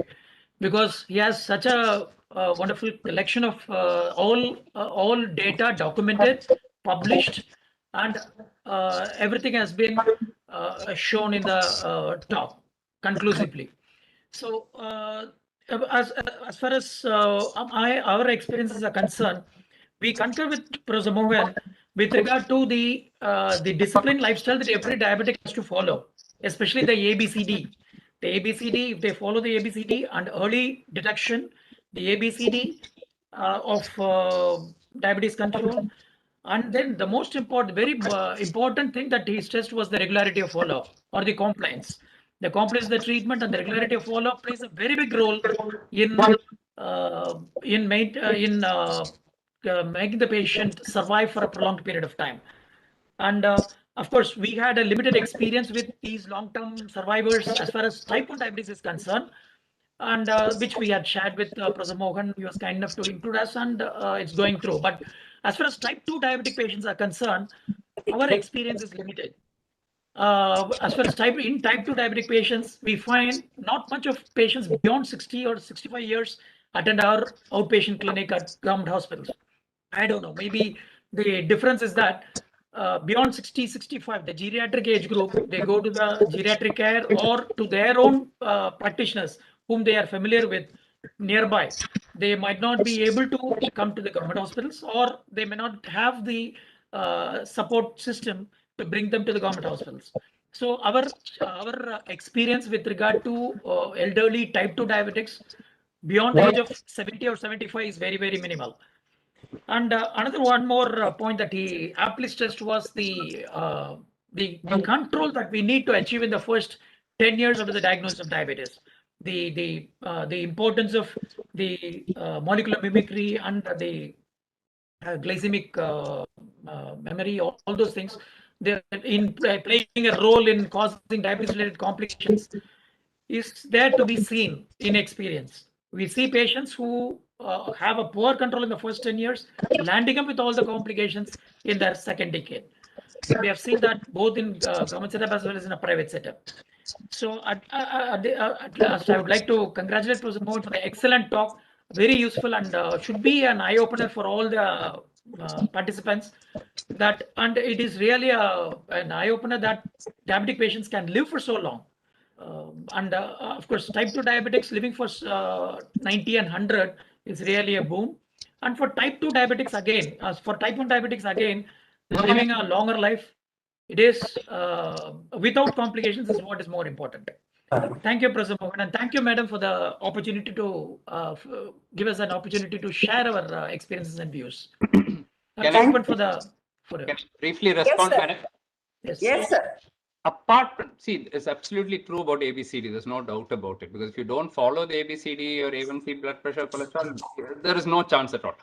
because he has such a wonderful collection of all data documented, published, and everything has been shown in the talk conclusively. So as far as our experiences are concerned, we concur with Professor Mohan with regard to the disciplined lifestyle that every diabetic has to follow, especially the ABCD. The ABCD, if they follow the ABCD and early detection, the ABCD of diabetes control, and then the most important, very important thing that he stressed was the regularity of follow-up or the compliance. The compliance of the treatment and the regularity of follow-up plays a very big role in making the patient survive for a prolonged period of time. And of course, we had a limited experience with these long-term survivors as far as type 1 diabetes is concerned, and which we had shared with Professor Mohan. He was kind enough to include us, and it's going through. But as far as type 2 diabetic patients are concerned, our experience is limited. As far as type 2 diabetic patients, we find not much of patients beyond 60 or 65 years attend our outpatient clinic at government hospitals. I don't know, maybe the difference is that beyond 60, 65, the geriatric age group, they go to the geriatric care or to their own practitioners whom they are familiar with nearby. They might not be able to come to the government hospitals, or they may not have the support system to bring them to the government hospitals. So our experience with regard to elderly type 2 diabetics beyond the age of 70 or 75 is very, very minimal. And another one more point that he aptly stressed was the control that we need to achieve in the first 10 years after the diagnosis of diabetes. The importance of the molecular mimicry and the glycemic memory, all those things, they're playing a role in causing diabetes-related complications, is there to be seen in experience. We see patients who have a poor control in the first 10 years, landing up with all the complications in their second decade. We have seen that both in government setup as well as in a private setup. So at last, I would like to congratulate Professor Mohan for the excellent talk, very useful, and should be an eye-opener for all the participants. And it is really an eye-opener that diabetic patients can live for so long. And of course, type 2 diabetics living for 90 and 100 is really a boom. And for type 2 diabetics again, for type 1 diabetics again, living a longer life it is without complications is what is more important. Thank you, Professor Mohan, and thank you, Madam, for the opportunity to give us an opportunity to share our experiences and views. Can Open for the Can I briefly respond, sir. Madam? Yes, sir. Apart from, see, it's absolutely true about ABCD. There's no doubt about it, because if you don't follow the ABCD or A1C, blood pressure, cholesterol, there is no chance at all.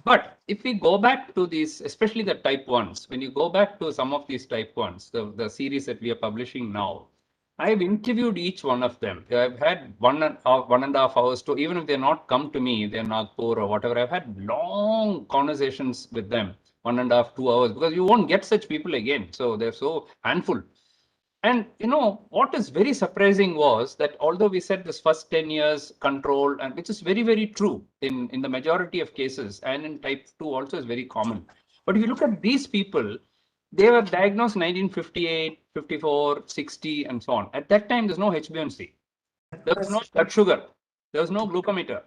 But if we go back to these, especially the type 1s, when you go back to some of these type 1s, the series that we are publishing now, I've interviewed each one of them. I've had 1.5 hours to, even if they're not come to me, they're Nagpur or whatever, I've had long conversations with them, 1.5, 2 hours, because you won't get such people again. So they're so handful. And what is very surprising was that although we said this first 10 years control, and which is very, very true in the majority of cases, and in type 2 also is very common. But if you look at these people, they were diagnosed 1958, 54, 60, and so on. At that time, there's no HbA1c. There was no blood sugar. There was no glucometer.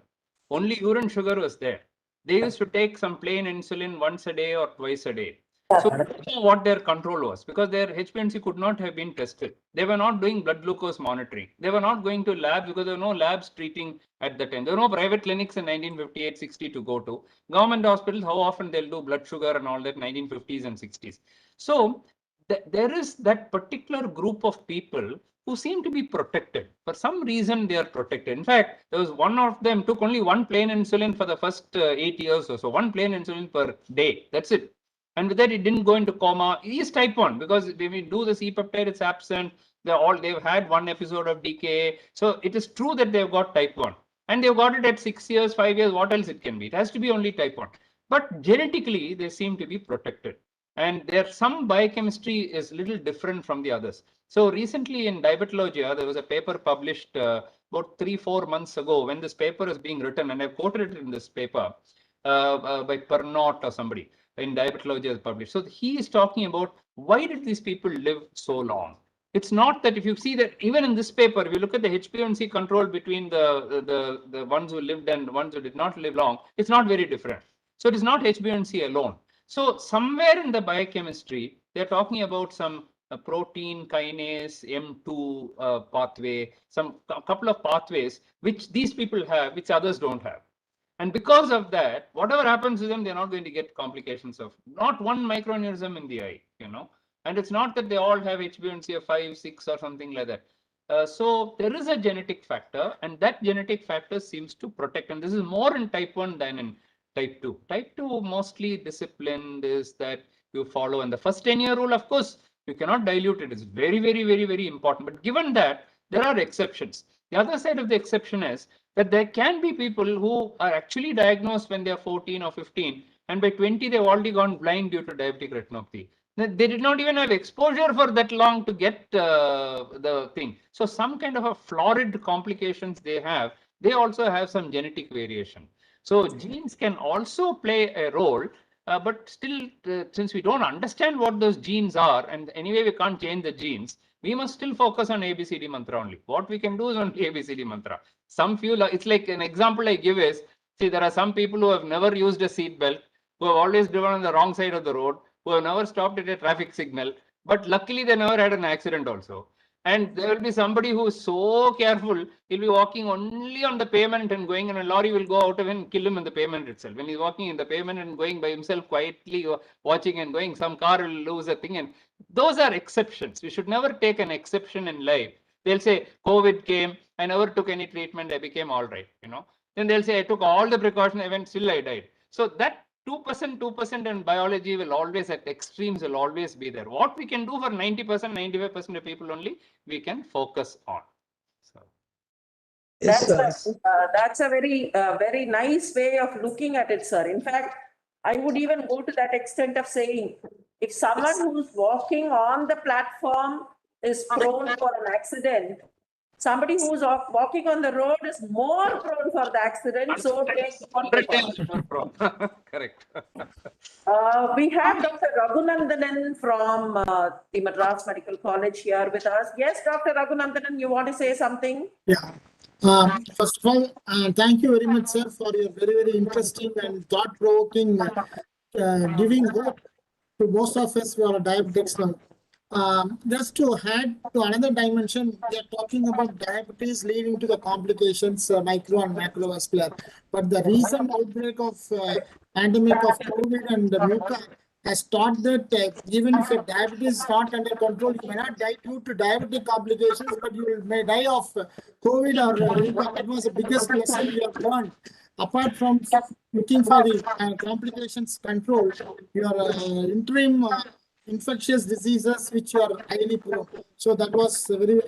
Only urine sugar was there. They used to take some plain insulin once a day or twice a day. So I don't know what their control was, because their HbA1c could not have been tested. They were not doing blood glucose monitoring. They were not going to labs, because there were no labs treating at the time. There were no private clinics in 1958, 60 to go to. Government hospitals, how often they'll do blood sugar and all that, 1950s and 60s. So there is that particular group of people who seem to be protected. For some reason, they are protected. In fact, there was one of them took only one plain insulin for the first 8 years or so, one plain insulin per day. That's it. And with that, it didn't go into coma. He is type 1, because when we do the C-peptide, it's absent. They've had one episode of DKA. So it is true that they've got type 1. And they've got it at 6 years, 5 years, what else it can be? It has to be only type 1. But genetically, they seem to be protected. And some biochemistry is a little different from the others. So recently in Diabetologia, there was a paper published about 3-4 months ago, when this paper is being written, and I've quoted it in this paper by Pernot or somebody in Diabetologia is published. So he is talking about why did these people live so long? It's not that, if you see that even in this paper, if you look at the HbA1c control between the ones who lived and the ones who did not live long, it's not very different. So it is not HbA1c alone. So somewhere in the biochemistry, they're talking about some protein kinase M2 pathway, a couple of pathways which these people have, which others don't have. And because of that, whatever happens to them, they're not going to get complications of not one microaneurysm in the eye, And it's not that they all have HbA1c of 5, 6 or something like that. So there is a genetic factor, and that genetic factor seems to protect. And this is more in type 1 than in type 2. Type 2, mostly disciplined is that you follow. And the first 10-year rule, of course, you cannot dilute it. It's very, very, very, very important. But given that, there are exceptions. The other side of the exception is that there can be people who are actually diagnosed when they are 14 or 15, and by 20, they've already gone blind due to diabetic retinopathy. They did not even have exposure for that long to get the thing. So some kind of a florid complications they have, they also have some genetic variation. So genes can also play a role, but still, since we don't understand what those genes are, and anyway, we can't change the genes, we must still focus on ABCD mantra only. What we can do is only ABCD mantra. Some few, it's like an example I give is, see, there are some people who have never used a seat belt, who have always driven on the wrong side of the road, who have never stopped at a traffic signal, but luckily they never had an accident also. And there will be somebody who is so careful, he'll be walking only on the pavement and going, and a lorry will go out of him and kill him in the pavement itself. When he's walking in the pavement and going by himself quietly, watching and going, some car will lose a thing. And those are exceptions. We should never take an exception in life. They'll say, COVID came, I never took any treatment, I became all right, Then they'll say, I took all the precautions, I went, still I died. So that 2% in biology will always, at extremes, will always be there. What we can do for 90%, 95% of people only, we can focus on. So. That's a very, very nice way of looking at it, sir. In fact, I would even go to that extent of saying, if someone who's walking on the platform is prone for an accident, somebody who's walking on the road is more prone for the accident. So Correct. We have Dr. Raghunandanan from the Madras Medical College here with us. Yes, Dr. Raghunandanan, you want to say something? Yeah. First of all, thank you very much, sir, for your very, very interesting and thought-provoking, giving hope to most of us who are diabetics now. Just to add to another dimension, we are talking about diabetes leading to the complications, micro and macrovascular. But the recent outbreak of pandemic of COVID and the MGR has taught that even if your diabetes is not under control, you may not die due to diabetic complications, but you may die of COVID or MGR. That was the biggest lesson we have learned. Apart from looking for the complications control, your interim infectious diseases which are highly prone. So that was very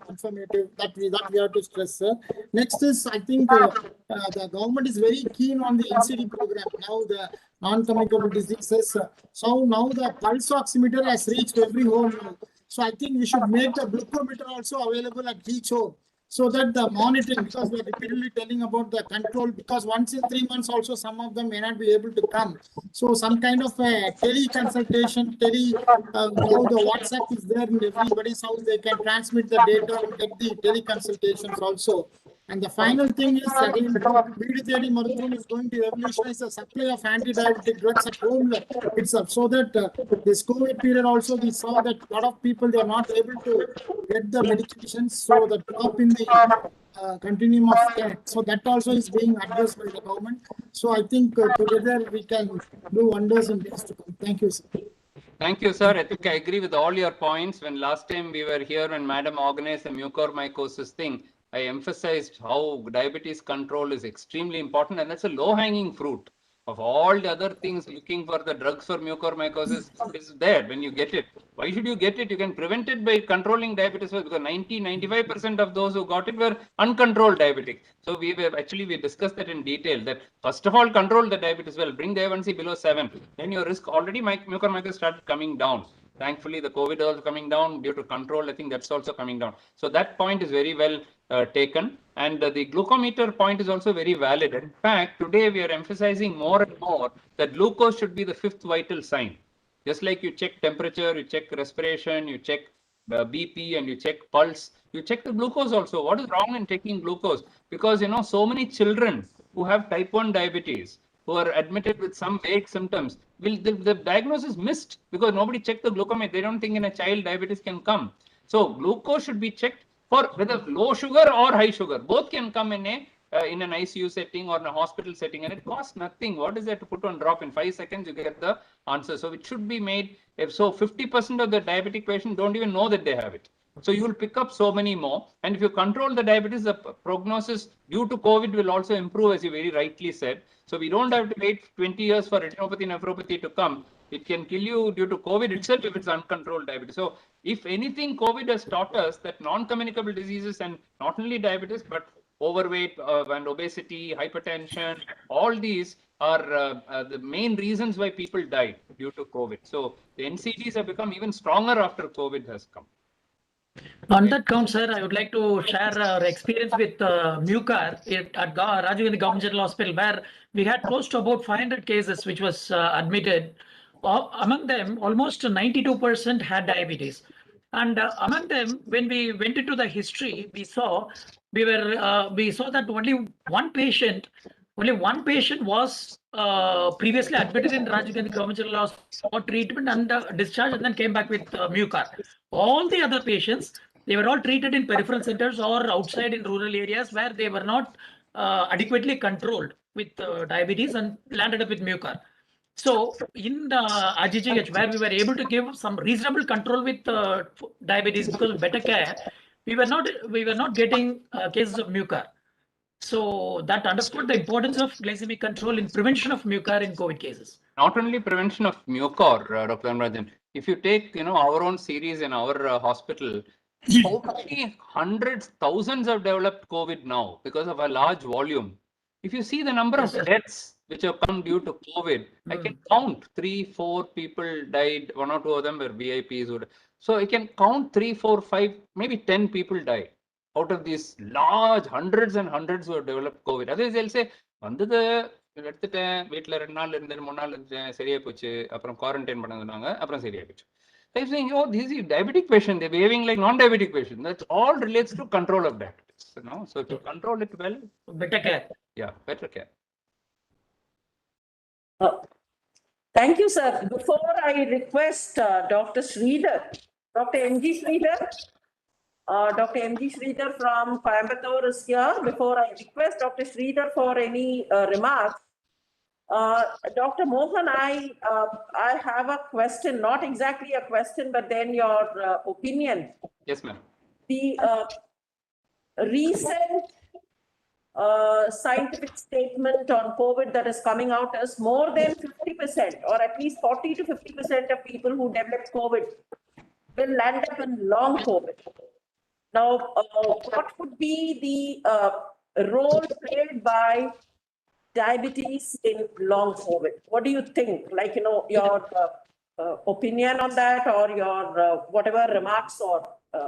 informative that we have to stress, sir. Next is, I think the government is very keen on the NCD program. Now the non-communicable diseases. So now the pulse oximeter has reached every home now. So I think we should make the glucometer also available at each home, so that the monitoring, because we are repeatedly telling about the control, because once in 3 months also some of them may not be able to come. So some kind of a tele-consultation, now the WhatsApp is there in everybody's house, they can transmit the data and get the tele-consultations also. And the final thing is, again, Veedu Marutham is going to revolutionize the supply of anti-diabetic drugs at home itself, so that this COVID period also we saw that a lot of people, they are not able to get the medications, so the drop in the continuum of care. So that also is being addressed by the government. So I think together we can do wonders in days to come. Thank you, sir. Thank you, sir. I think I agree with all your points. When last time we were here, when Madam organized the mucormycosis thing, I emphasized how diabetes control is extremely important, and that's a low-hanging fruit. Of all the other things, looking for the drugs for mucormycosis is there when you get it. Why should you get it? You can prevent it by controlling diabetes, because 95% of those who got it were uncontrolled diabetic. So we discussed that in detail, that first of all, control the diabetes well, bring the A1C below 7, then your risk already mucormycosis started coming down. Thankfully, the COVID is also coming down due to control. I think that's also coming down. So that point is very well taken. And the glucometer point is also very valid. In fact, today we are emphasizing more and more that glucose should be the fifth vital sign. Just like you check temperature, you check respiration, you check BP, and you check pulse, you check the glucose also. What is wrong in taking glucose? Because, so many children who have type 1 diabetes, who are admitted with some vague symptoms, the diagnosis missed because nobody checked the glucometer. They don't think in a child diabetes can come. So glucose should be checked for whether low sugar or high sugar. Both can come in an ICU setting or in a hospital setting, and it costs nothing. What is there to put one drop? In 5 seconds, you get the answer. So it should be made. So 50% of the diabetic patients don't even know that they have it. So you will pick up so many more. And if you control the diabetes, the prognosis due to COVID will also improve, as you very rightly said. So we don't have to wait 20 years for retinopathy, nephropathy to come. It can kill you due to COVID itself if it's uncontrolled diabetes. So if anything, COVID has taught us that non-communicable diseases, and not only diabetes, but overweight and obesity, hypertension, all these are the main reasons why people died due to COVID. So the NCDs have become even stronger after COVID has come. On that count, sir, I would like to share our experience with MGR at Rajiv Gandhi Government General Hospital, where we had close to about 500 cases which was admitted. Among them, almost 92% had diabetes. And among them, when we went into the history, we saw that only one patient was previously admitted in Rajiv Gandhi Government General Hospital for treatment and discharged, and then came back with MGR. All the other patients, they were all treated in peripheral centers or outside in rural areas where they were not adequately controlled with diabetes and landed up with MGR. So in the RGGH, where we were able to give some reasonable control with diabetes because of better care, we were not getting cases of MGR. So that underscored the importance of glycemic control in prevention of MGR in COVID cases. Not only prevention of MGR, Dr. Rajan. If you take, our own series in our hospital, how many hundreds, thousands have developed COVID now because of a large volume. If you see the number of deaths which have come due to COVID, I can count 3-4 people died. 1 or 2 of them were VIPs. So I can count 3, 4, 5, maybe 10 people died out of these large hundreds and hundreds who have developed COVID. Otherwise, they'll say, எடுத்துட்டேன் வீட்டில் 2 நாள் இருந்தேன் 3 நாள் இருந்தேன் சரியா போச்சு அப்புறம் quarantine பண்ண சொன்னாங்க அப்புறம் சரியா போச்சு. They're saying, oh, this is a diabetic patient. They're behaving like non-diabetic patient. That all relates to control of diabetes. So to control it well, better care. Yeah, better care. Thank you, sir. Before I request Dr. Sridhar Dr. M.G. Sridhar. Dr. M.G. Sridhar from Coimbatore is here. Before I request Dr. Sridhar for any remarks, Dr. Mohan, I have a question, not exactly a question, but then your opinion. Yes, ma'am. The recent scientific statement on COVID that is coming out is more than 50%, or at least 40 to 50% of people who develop COVID will land up in long COVID. Now, what would be the role played by diabetes in long COVID? What do you think? Like, your opinion on that, or your whatever remarks, or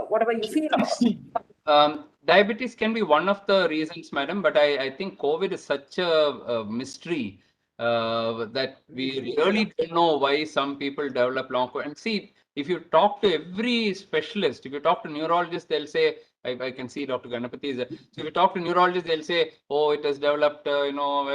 whatever you feel about. Diabetes can be one of the reasons, madam, but I think COVID is such a mystery that we really don't know why some people develop long COVID. And see, if you talk to every specialist, if you talk to neurologists, they'll say, I can see Dr. Ganapathy is there. So if you talk to neurologists, they'll say, oh, it has developed, I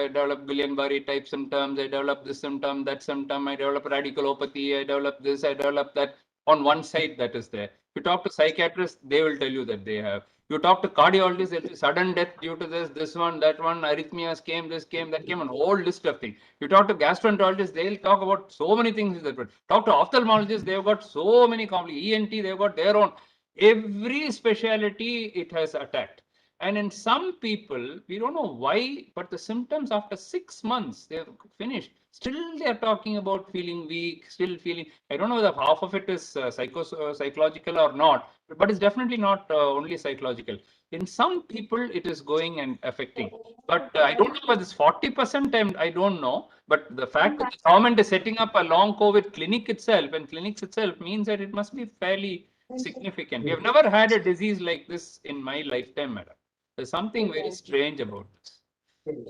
developed Guillain-Barré type symptoms, I developed this symptom, that symptom, I developed radiculopathy, I developed this, I developed that. On one side, that is there. If you talk to psychiatrists, they will tell you that they have. You talk to cardiologists, they'll say sudden death due to this one, that one, arrhythmias came, this came, that came, an whole list of things. You talk to gastroenterologists, they'll talk about so many things. Talk to ophthalmologists, they've got so many complications. ENT, they've got their own. Every specialty it has attacked. And in some people, we don't know why, but the symptoms after 6 months, they're finished. Still, they're talking about feeling weak, still feeling, I don't know whether half of it is psychological or not, but it's definitely not only psychological. In some people, it is going and affecting. But I don't know whether it's 40%, and I don't know. But the fact that the government is setting up a long COVID clinic itself, and clinics itself, means that it must be fairly significant. We have never had a disease like this in my lifetime, madam. There's something very strange about this.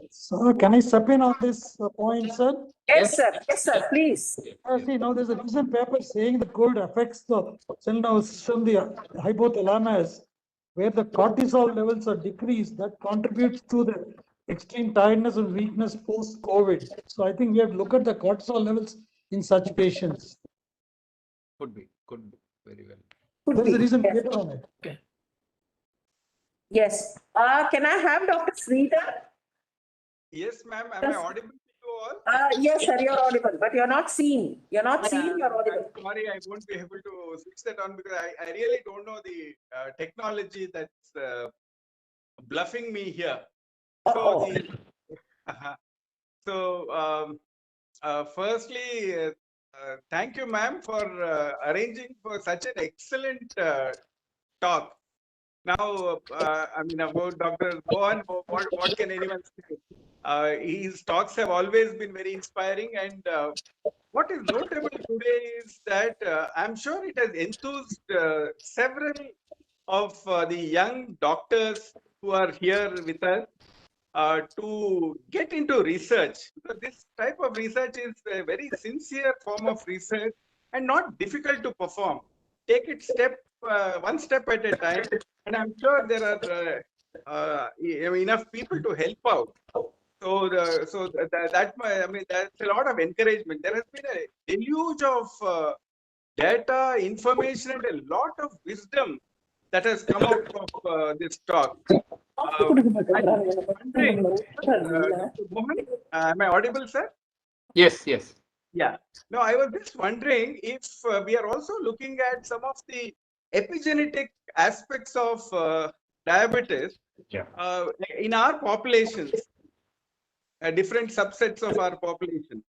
So can I step in on this point, sir? Yes, sir. Yes, sir. Please. See, now there's a recent paper saying that COVID affects the cell nervous system, the hypothalamus, where the cortisol levels are decreased. That contributes to the extreme tiredness and weakness post-COVID. So I think we have to look at the cortisol levels in such patients. Could be very well. There's a recent paper on it. Okay. Yes. Can I have Dr. Sridhar? Yes, ma'am. Am I audible to you all? Yes, sir, you're audible, but you're not seen. You're not seen, you're audible. I'm sorry, I won't be able to switch that on because I really don't know the technology that's bluffing me here. So, firstly, thank you, ma'am, for arranging for such an excellent talk. Now, I mean, about Dr. Mohan, what can anyone say? His talks have always been very inspiring, and what is notable today is that I'm sure it has enthused several of the young doctors who are here with us to get into research. Because this type of research is a very sincere form of research and not difficult to perform. Take it one step at a time, and I'm sure there are enough people to help out. So that's a lot of encouragement. There has been a deluge of data, information, and a lot of wisdom that has come out of this talk. Mohan, am I audible, sir? Yes. Yeah. No, I was just wondering if we are also looking at some of the epigenetic aspects of diabetes in our populations. Different subsets of our population.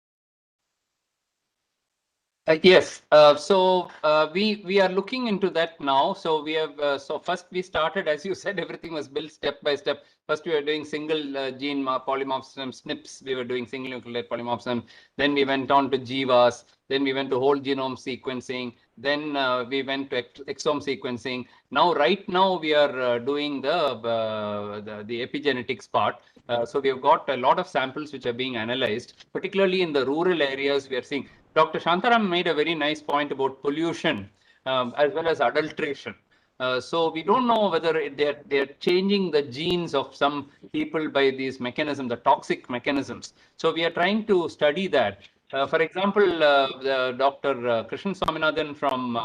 Yes. So we are looking into that now. So we have so first we started, as you said, everything was built step by step. First we were doing single gene polymorphism SNPs. We were doing single nucleotide polymorphism. Then we went on to GWAS. Then we went to whole genome sequencing. Then we went to exome sequencing. Now, right now, we are doing the epigenetics part. So we have got a lot of samples which are being analyzed, particularly in the rural areas. We are seeing Dr. Shantaram made a very nice point about pollution as well as adulteration. So we don't know whether they're changing the genes of some people by these mechanisms, the toxic mechanisms. So we are trying to study that. For example, Dr. Krishnan Swaminathan from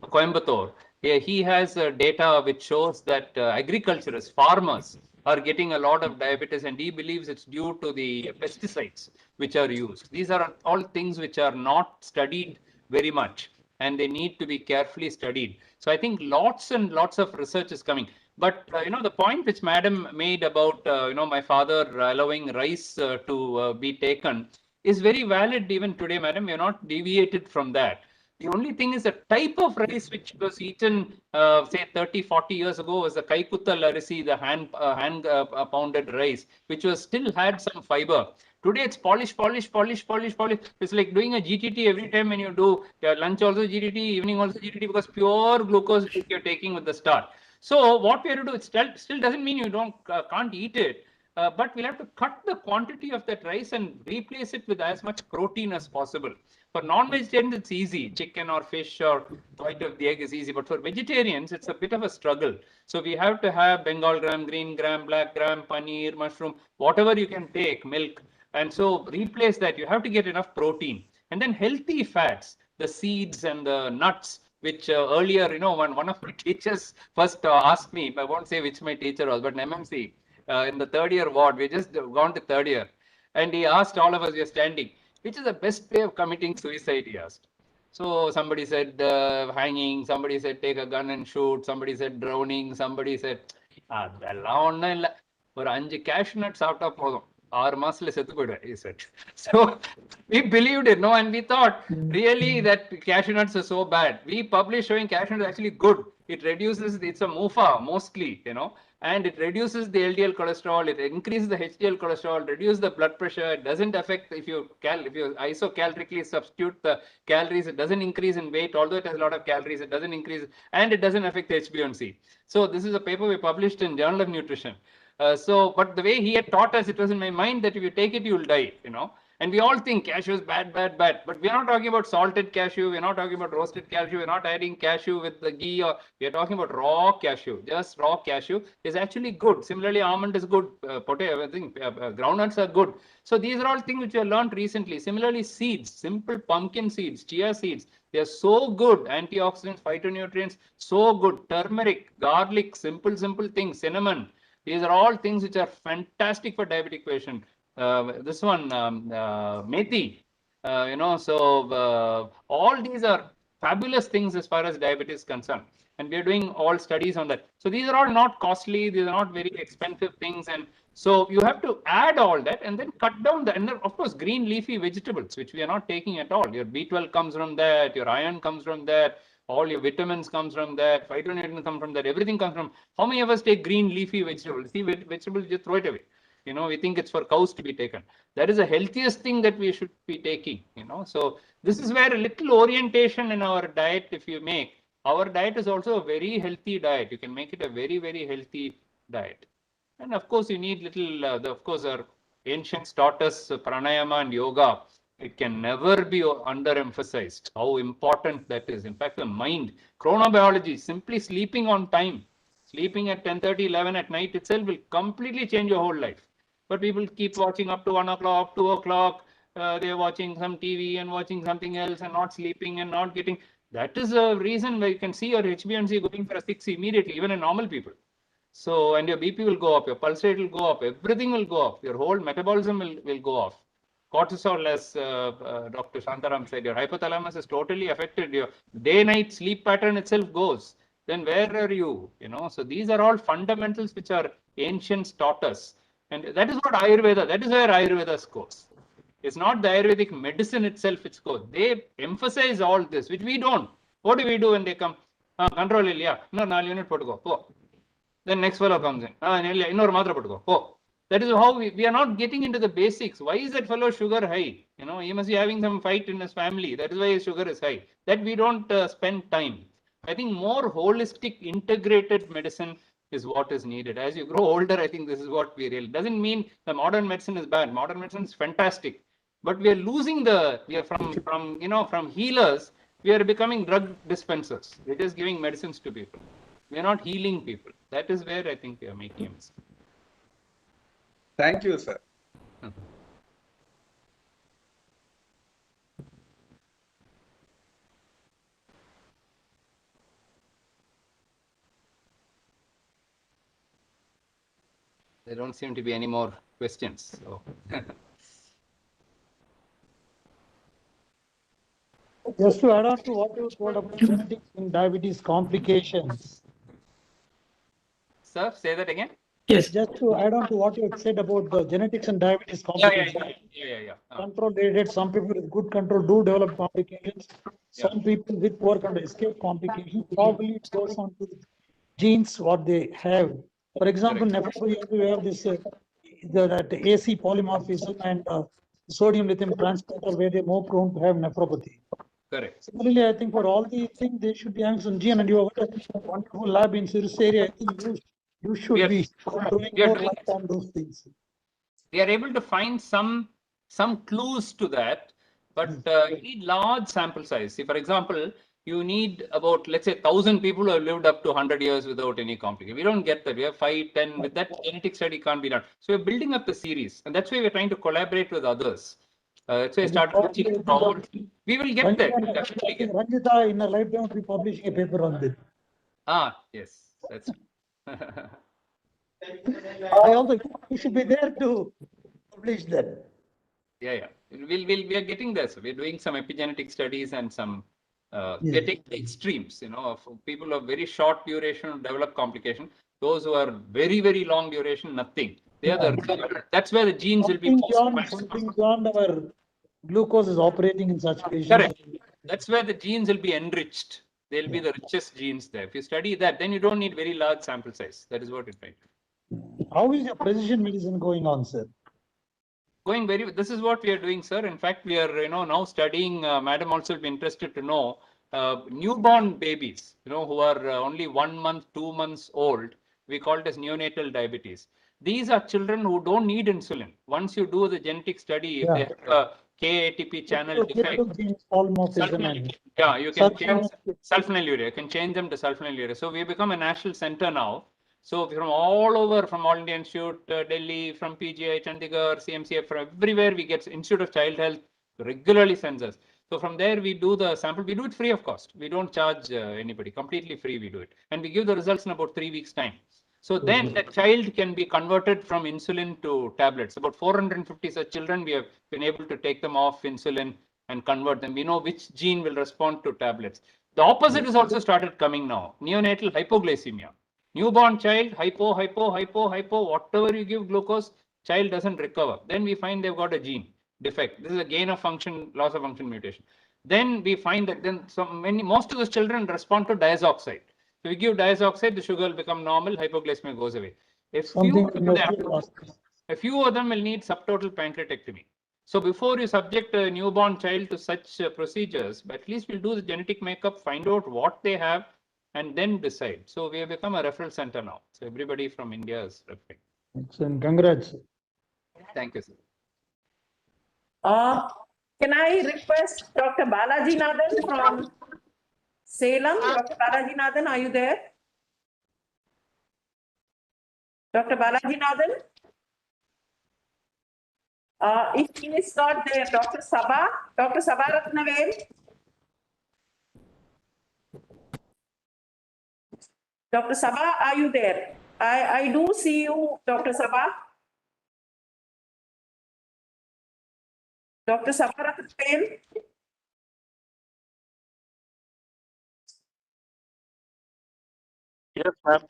Coimbatore. He has data which shows that agriculturists, farmers are getting a lot of diabetes, and he believes it's due to the pesticides which are used. These are all things which are not studied very much, and they need to be carefully studied. So I think lots and lots of research is coming. But the point which Madam made about my father allowing rice to be taken is very valid even today, Madam. We are not deviated from that. The only thing is the type of rice which was eaten, say 30, 40 years ago was the Kaikuttal arisi, the hand pounded rice, which was still had some fiber. Today it's polish. It's like doing a GTT every time when you do lunch also GTT, evening also GTT, because pure glucose you're taking with the start. So what we have to do, it still doesn't mean you can't eat it. But we'll have to cut the quantity of that rice and replace it with as much protein as possible. For non-vegetarians, it's easy. Chicken or fish or white of the egg is easy. But for vegetarians, it's a bit of a struggle. So we have to have Bengal gram, green gram, black gram, paneer, mushroom, whatever you can take, milk. And so replace that. You have to get enough protein. And then healthy fats, the seeds and the nuts, which earlier, one of my teachers first asked me, I won't say which my teacher was, but in MMC, in the third year ward, we just gone to third year. And he asked all of us, we are standing, which is the best way of committing suicide, he asked. So somebody said hanging, somebody said take a gun and shoot, somebody said drowning, somebody said, அதெல்லாம் ஒண்ணும் இல்ல ஒரு 5 cashew nuts சாப்பிட்டா போதும் 6 மாசத்துல செத்து போயிடுவேன், he said. So we believed it, and we thought really that cashew nuts are so bad. We published showing cashew nuts actually good. It reduces, it's a MUFA mostly, and it reduces the LDL cholesterol, it increases the HDL cholesterol, reduces the blood pressure. It doesn't affect, if you isocalorically substitute the calories, it doesn't increase in weight, although it has a lot of calories, it doesn't increase, and it doesn't affect the HbA1c. So this is a paper we published in Journal of Nutrition. But the way he had taught us, it was in my mind that if you take it, you'll die, And we all think cashew is bad. But we are not talking about salted cashew. We're not talking about roasted cashew. We're not adding cashew with the ghee. Or we are talking about raw cashew. Just raw cashew is actually good. Similarly, almond is good. Potato, I think groundnuts are good. So these are all things which I learned recently. Similarly, seeds, simple pumpkin seeds, chia seeds. They are so good. Antioxidants, phytonutrients, so good. Turmeric, garlic, simple things. Cinnamon. These are all things which are fantastic for diabetic patient. This one, methi, so all these are fabulous things as far as diabetes is concerned. And we are doing all studies on that. So these are all not costly. These are not very expensive things. And so you have to add all that and then cut down the, and then of course, green leafy vegetables, which we are not taking at all. Your B12 comes from that. Your iron comes from that. All your vitamins comes from that, phytonutrients come from that, everything comes from. How many of us take green leafy vegetables? See, vegetables, just throw it away. We think it's for cows to be taken. That is the healthiest thing that we should be taking, So this is where a little orientation in our diet, if you make, our diet is also a very healthy diet. You can make it a very, very healthy diet. And of course, you need little, of course, our ancients taught us pranayama and yoga. It can never be underemphasized how important that is. In fact, the mind, chronobiology, simply sleeping on time, sleeping at 10:30, 11 at night itself will completely change your whole life. But people keep watching up to 1 o'clock, 2 o'clock. They're watching some TV and watching something else and not sleeping and not getting. That is a reason where you can see your HbA1c going for a 6 immediately, even in normal people. So, and your BP will go up, your pulse rate will go up, everything will go up, your whole metabolism will go off. Cortisol, as Dr. Shantaram said, your hypothalamus is totally affected. Your day-night sleep pattern itself goes. Then where are you? So these are all fundamentals which our ancients taught us. And that is what Ayurveda, that is where Ayurveda scores. It's not the Ayurvedic medicine itself which scores. They emphasize all this, which we don't. What do we do when they come? Control Ilya. No, 4 unit potuko. Oh. Then next fellow comes in. Innor matra potuko. Oh. That is how we are not getting into the basics. Why is that fellow sugar high? He must be having some fight in his family. That is why his sugar is high. That we don't spend time. I think more holistic, integrated medicine is what is needed. As you grow older, I think this is what we really. Doesn't mean the modern medicine is bad. Modern medicine is fantastic, but we are losing we are from healers. We are becoming drug dispensers. We're just giving medicines to people. We are not healing people. That is where I think we are making a mistake. Thank you, sir. There don't seem to be any more questions. So. Just to add on to what you told about genetics in diabetes complications. Sir, say that again. Yes. Just to add on to what you said about the genetics and diabetes Yeah. complications. Control rated, some people with good control do develop complications. Some people with poor control escape complications. Probably it goes on to genes what they have. For example, nephropathy, we have this that AC polymorphism and sodium lithium transporter where they're more prone to have nephropathy. Correct. Similarly, I think for all these things, they should be having some gene, and you have a wonderful lab in Sirius area. I think you should be throwing more light on those things. We are able to find some clues to that, but you need large sample size. See, for example, you need about, let's say, 1,000 people who have lived up to 100 years without any complication. We don't get that. We have 5, 10. With that, genetic study can't be done. So we're building up the series, and that's why we're trying to collaborate with others. That's why I started. We will get there. Ranjita, in her lifetime, will be publishing a paper on this. Ah, yes, that's. I also, you should be there to publish that. Yeah. We are getting there. So we're doing some epigenetic studies and some getting the extremes, of people of very short duration develop complication. Those who are very, very long duration, nothing. They are that's where the genes will be. Something beyond our glucose is operating in such patients. Correct. That's where the genes will be enriched. They'll be the richest genes there. If you study that, then you don't need very large sample size. That is what it meant. How is your precision medicine going on, sir? Going very. This is what we are doing, sir. In fact, we are now studying. Madam also will be interested to know newborn babies, who are only 1 month, 2 months old. We call it as neonatal diabetes. These are children who don't need insulin. Once you do the genetic study, if they have a KATP channel defect, you can change sulfonylurea. You can change them to sulfonylurea. So we have become a national center now. So from all over, from All India Institute, Delhi, from PGI, Chandigarh, CMCF, from everywhere we get Institute of Child Health regularly sends us. So from there we do the sample. We do it free of cost. We don't charge anybody. Completely free we do it. And we give the results in about 3 weeks time. So then the child can be converted from insulin to tablets. About 450 such children, we have been able to take them off insulin and convert them. We know which gene will respond to tablets. The opposite has also started coming now. Neonatal hypoglycemia. Newborn child, hypo, whatever you give glucose, child doesn't recover. Then we find they've got a gene defect. This is a gain of function, loss of function mutation. Then we find that most of those children respond to diazoxide. So we give diazoxide, the sugar will become normal, hypoglycemia goes away. A few of them will need subtotal pancreatectomy. So before you subject a newborn child to such procedures, but at least we'll do the genetic makeup, find out what they have, and then decide. So we have become a referral center now. So everybody from India is referring. Excellent. Congrats. Thank you, sir. Can I request Dr. Balaji Nathan from Salem? Dr. Balaji Nathan, are you there? Dr. Balaji Nathan? If he is not there, Dr. Sabha Ratnavel? Dr. Sabha, are you there? I do see you, Dr. Sabha. Dr. Sabha Ratnavel? Yes, ma'am.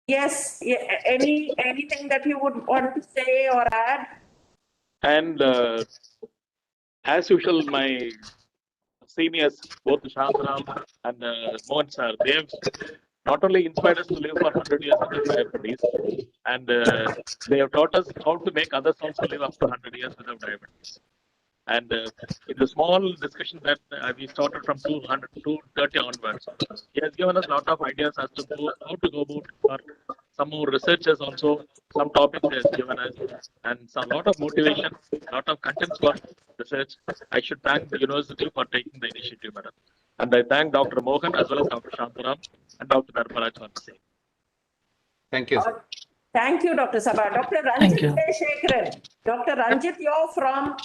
Yes, anything that you would want to say or add? And as usual, my seniors, both Shantaram and Mohan sir, they have not only inspired us to live for 100 years without diabetes, and they have taught us how to make others also live up to 100 years without diabetes. And in the small discussion that we started from 230 onwards, he has given us a lot of ideas as to how to go about, or some more researchers also, some topics he has given us, and a lot of motivation, a lot of contents for research. I should thank the university for taking the initiative, madam. And I thank Dr. Mohan as well as Dr. Shantaram and Dr. Dharmaraj for the same. Thank you, sir. Thank you, Dr. Sabha. Dr. Ranjit Shekharan. Dr. Ranjit, you're from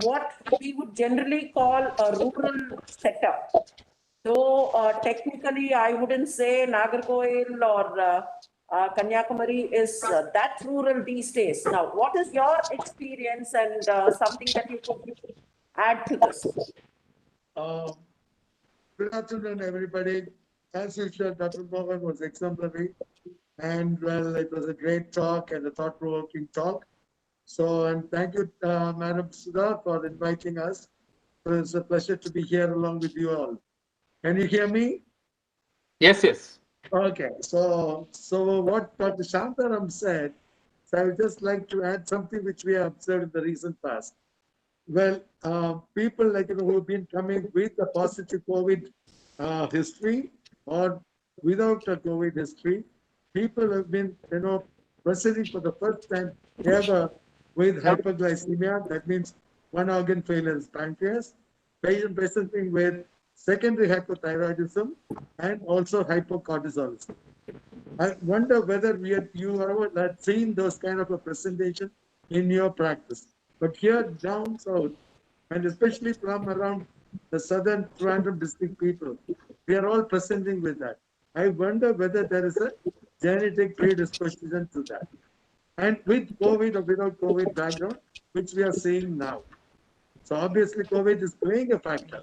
what we would generally call a rural setup. So technically, I wouldn't say Nagarkoil or Kanyakumari is that rural these days. Now, what is your experience and something that you could add to this? Good afternoon, everybody. As usual, Dr. Mohan was exemplary, and well, it was a great talk and a thought-provoking talk. So, and thank you, Madam Sudha, for inviting us. It was a pleasure to be here along with you all. Can you hear me? Yes, yes. Okay, so what Dr. Shantaram said, so I would just like to add something which we have observed in the recent past. Well, people like who have been coming with a positive COVID history or without a COVID history, people have been presenting for the first time ever with hypoglycemia. That means one organ failure is pancreas. Patient presenting with secondary hypothyroidism and also hypocortisolism. I wonder whether you have seen those kind of a presentation in your practice. But here down south, and especially from around the southern Trivandrum district people, we are all presenting with that. I wonder whether there is a genetic predisposition to that. And with COVID or without COVID background, which we are seeing now. So obviously COVID is playing a factor.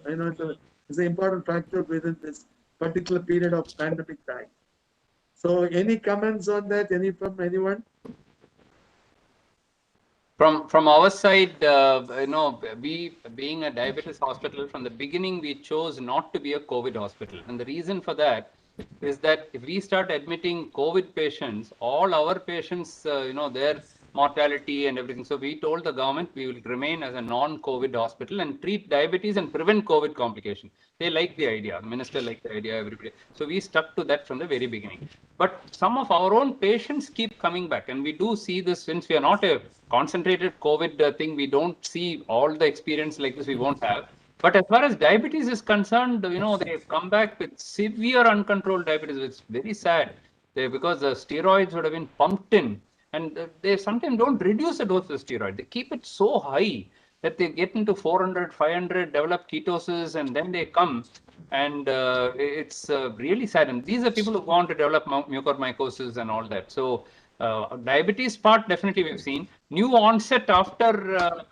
It's an important factor within this particular period of pandemic time. So any comments on that? Any from anyone? From our side, we being a diabetes hospital, from the beginning, we chose not to be a COVID hospital. And the reason for that is that if we start admitting COVID patients, all our patients, their mortality and everything. So we told the government we will remain as a non-COVID hospital and treat diabetes and prevent COVID complication. They like the idea. The minister liked the idea, everybody. So we stuck to that from the very beginning. But some of our own patients keep coming back. And we do see this, since we are not a concentrated COVID thing, we don't see all the experience like this, we won't have. But as far as diabetes is concerned, they've come back with severe uncontrolled diabetes. It's very sad because the steroids would have been pumped in, and they sometimes don't reduce the dose of steroid. They keep it so high that they get into 400, 500, develop ketosis, and then they come. And it's really sad. And these are people who go on to develop mucormycosis and all that. So diabetes part, definitely we've seen. New onset after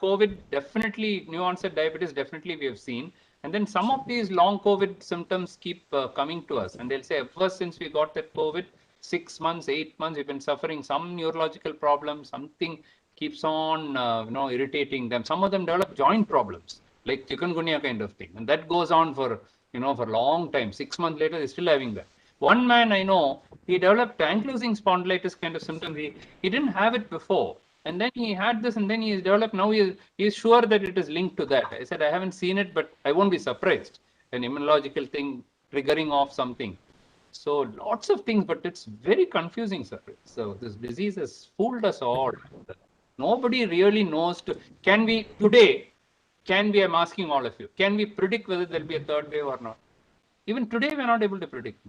COVID, definitely new onset diabetes, definitely we have seen. And then some of these long COVID symptoms keep coming to us. And they'll say, ever since we got that COVID, 6 months, 8 months, we've been suffering some neurological problems, something keeps on irritating them. Some of them develop joint problems, like chikungunya kind of thing. And that goes on for, for a long time. 6 months later, they're still having that. One man I know, he developed ankylosing spondylitis kind of symptom. He didn't have it before. And then he had this, and then he has developed. Now he is sure that it is linked to that. I said, I haven't seen it, but I won't be surprised. An immunological thing triggering off something. So lots of things, but it's very confusing, sir. So this disease has fooled us all. Nobody really knows I'm asking all of you, can we predict whether there'll be a third wave or not? Even today, we're not able to predict.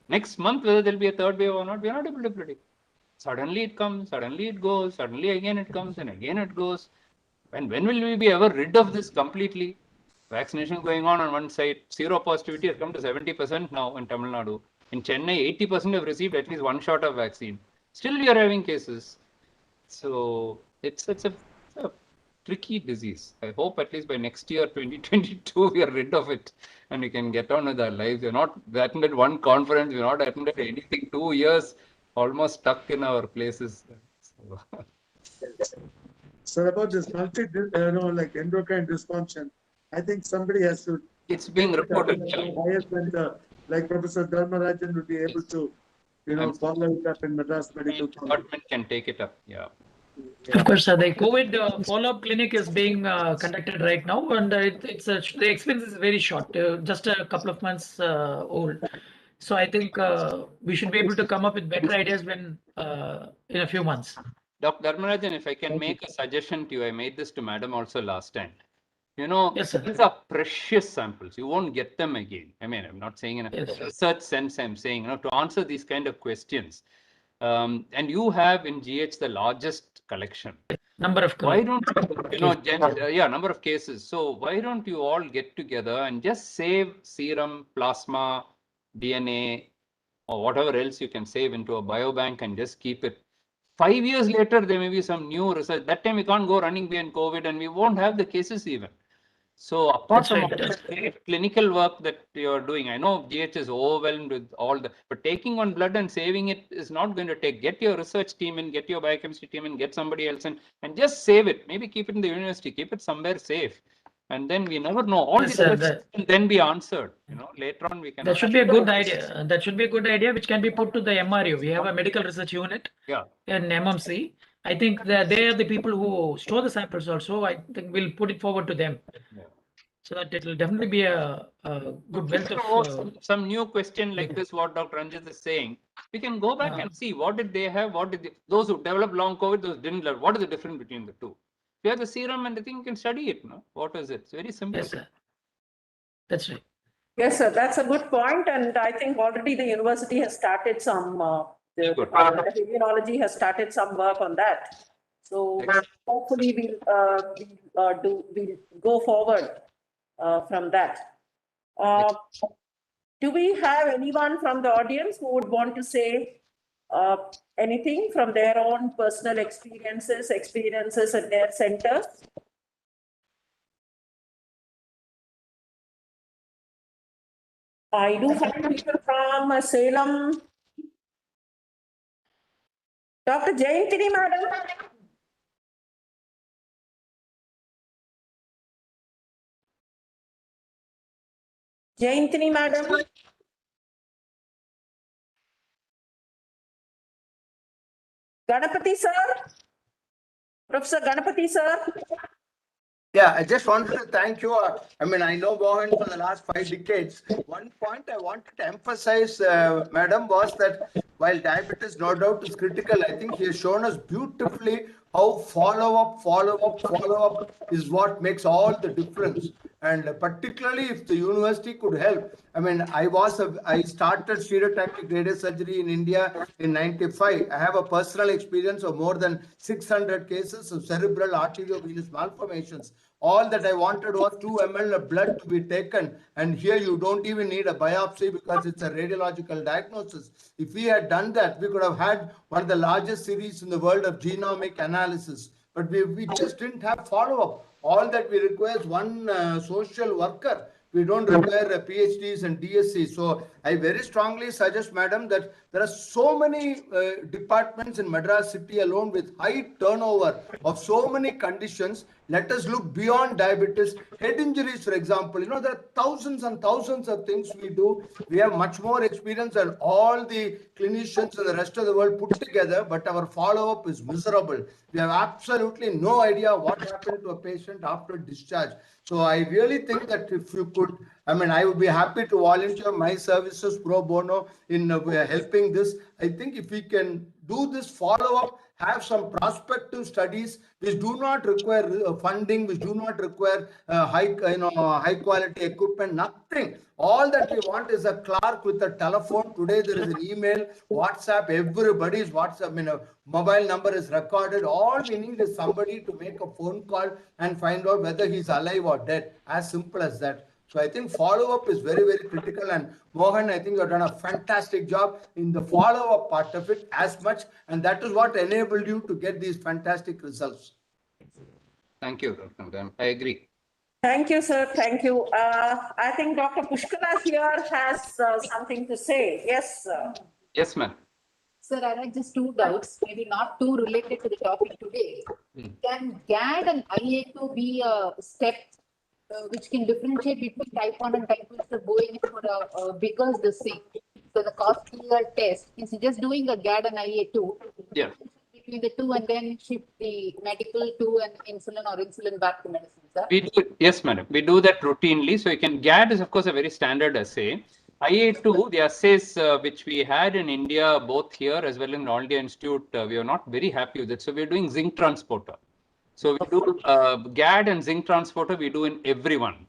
Next month, whether there'll be a third wave or not, we're not able to predict. Suddenly it comes, suddenly it goes, suddenly again it comes, and again it goes. And when will we be ever rid of this completely? Vaccination going on one side, zero positivity has come to 70% now in Tamil Nadu. In Chennai, 80% have received at least one shot of vaccine. Still, we are having cases. So it's a tricky disease. I hope at least by next year, 2022, we are rid of it and we can get on with our lives. We're not attended one conference, we're not attended anything. 2 years almost stuck in our places. So about this like endocrine dysfunction, I think somebody has to. It's being reported. Higher center, like Professor Dharmarajan would be able to, follow it up in Madras Medical College. Department can take it up. Yeah. Of course, the COVID follow-up clinic is being conducted right now, and the experience is very short, just a couple of months old. So I think we should be able to come up with better ideas when in a few months. Dr. Dharmarajan, if I can make a suggestion to you, I made this to Madam also last time. Yes, sir. These are precious samples. You won't get them again. I mean, I'm not saying in a research sense, I'm saying, to answer these kind of questions. And you have in GH the largest collection. Number of why don't number of cases. So why don't you all get together and just save serum, plasma, DNA, or whatever else you can save into a biobank and just keep it. 5 years later, there may be some new research. That time we can't go running behind COVID and we won't have the cases even. So apart That's from right. all this great clinical work that you're doing, I know GH is overwhelmed with all the, but taking one blood and saving it is not going to take. Get your research team in, get your biochemistry team in, get somebody else in, and just save it. Maybe keep it in the university, keep it somewhere safe. And then we never know. All Yes, these sir, questions can then be answered. You know, later on we can. that should be a good idea. That should be a good idea, which can be put to the MRU. We have a medical research unit Yeah. in MMC. I think that they are the people who store the samples also. I think we'll put it forward to them. Yeah. So that it will definitely be a good wealth of. Some new question like this, what Dr. Ranjit is saying, we can go back and see what did they have, what did they, those who developed long COVID, those didn't learn. What is the difference between the two? If you have the serum and I think you can study it, no? What is it? It's very simple. Yes, sir. That's right. Yes, sir, that's a good point, and I think already the university has started some, the Good. Department of Immunology has started some work on that. So hopefully we'll go forward from that. Do we have anyone from the audience who would want to say anything from their own personal experiences at their centers? I do find people from Salem. Dr. Jayantini, madam. Jayantini, madam. Ganapati, sir. Professor Ganapati, sir. Yeah, I just wanted to thank you. I mean, I know Mohan for the last 5 decades. One point I wanted to emphasize, Madam, was that while diabetes no doubt is critical, I think he has shown us beautifully how follow-up is what makes all the difference. And particularly if the university could help. I mean, I started stereotactic radio surgery in India in 95. I have a personal experience of more than 600 cases of cerebral arteriovenous malformations. All that I wanted was 2 ml of blood to be taken. And here you don't even need a biopsy because it's a radiological diagnosis. If we had done that, we could have had one of the largest series in the world of genomic analysis. But we just didn't have follow-up. All that we require is one social worker. We don't require PhDs and DSCs. So I very strongly suggest, madam, that there are so many departments in Madras city alone with high turnover of so many conditions. Let us look beyond diabetes. Head injuries, for example, you know, there are thousands and thousands of things we do. We have much more experience than all the clinicians in the rest of the world put together, but our follow-up is miserable. We have absolutely no idea what happened to a patient after discharge. So I really think that if you could, I mean, I would be happy to volunteer my services pro bono in helping this. I think if we can do this follow-up, have some prospective studies which do not require funding, which do not require high quality equipment, nothing. All that we want is a clerk with a telephone. Today there is an email, WhatsApp, everybody's WhatsApp, mobile number is recorded. All we need is somebody to make a phone call and find out whether he's alive or dead. As simple as that. So I think follow-up is very, very critical. And Mohan, I think you've done a fantastic job in the follow-up part of it as much. And that is what enabled you to get these fantastic results. Thank you, Dr. I agree. Thank you, sir. Thank you. I think Dr. Pushkala here has something to say. Yes, sir. Yes, ma'am. Sir, I have just 2 doubts, maybe not too related to the topic today. Can GAD and IA2 be a step which can differentiate between type 1 and type 2 instead of going for a bigger the same? So the costlier test, is just doing a GAD and IA2, yeah, between the two and then shift the medical to an insulin or insulin back to medicine, sir? We do, yes, madam. We do that routinely. So you can, GAD is of course a very standard assay. IA2, the assays which we had in India, both here as well in All India Institute, we are not very happy with it. So we're doing zinc transporter. So we do GAD and zinc transporter, we do in everyone.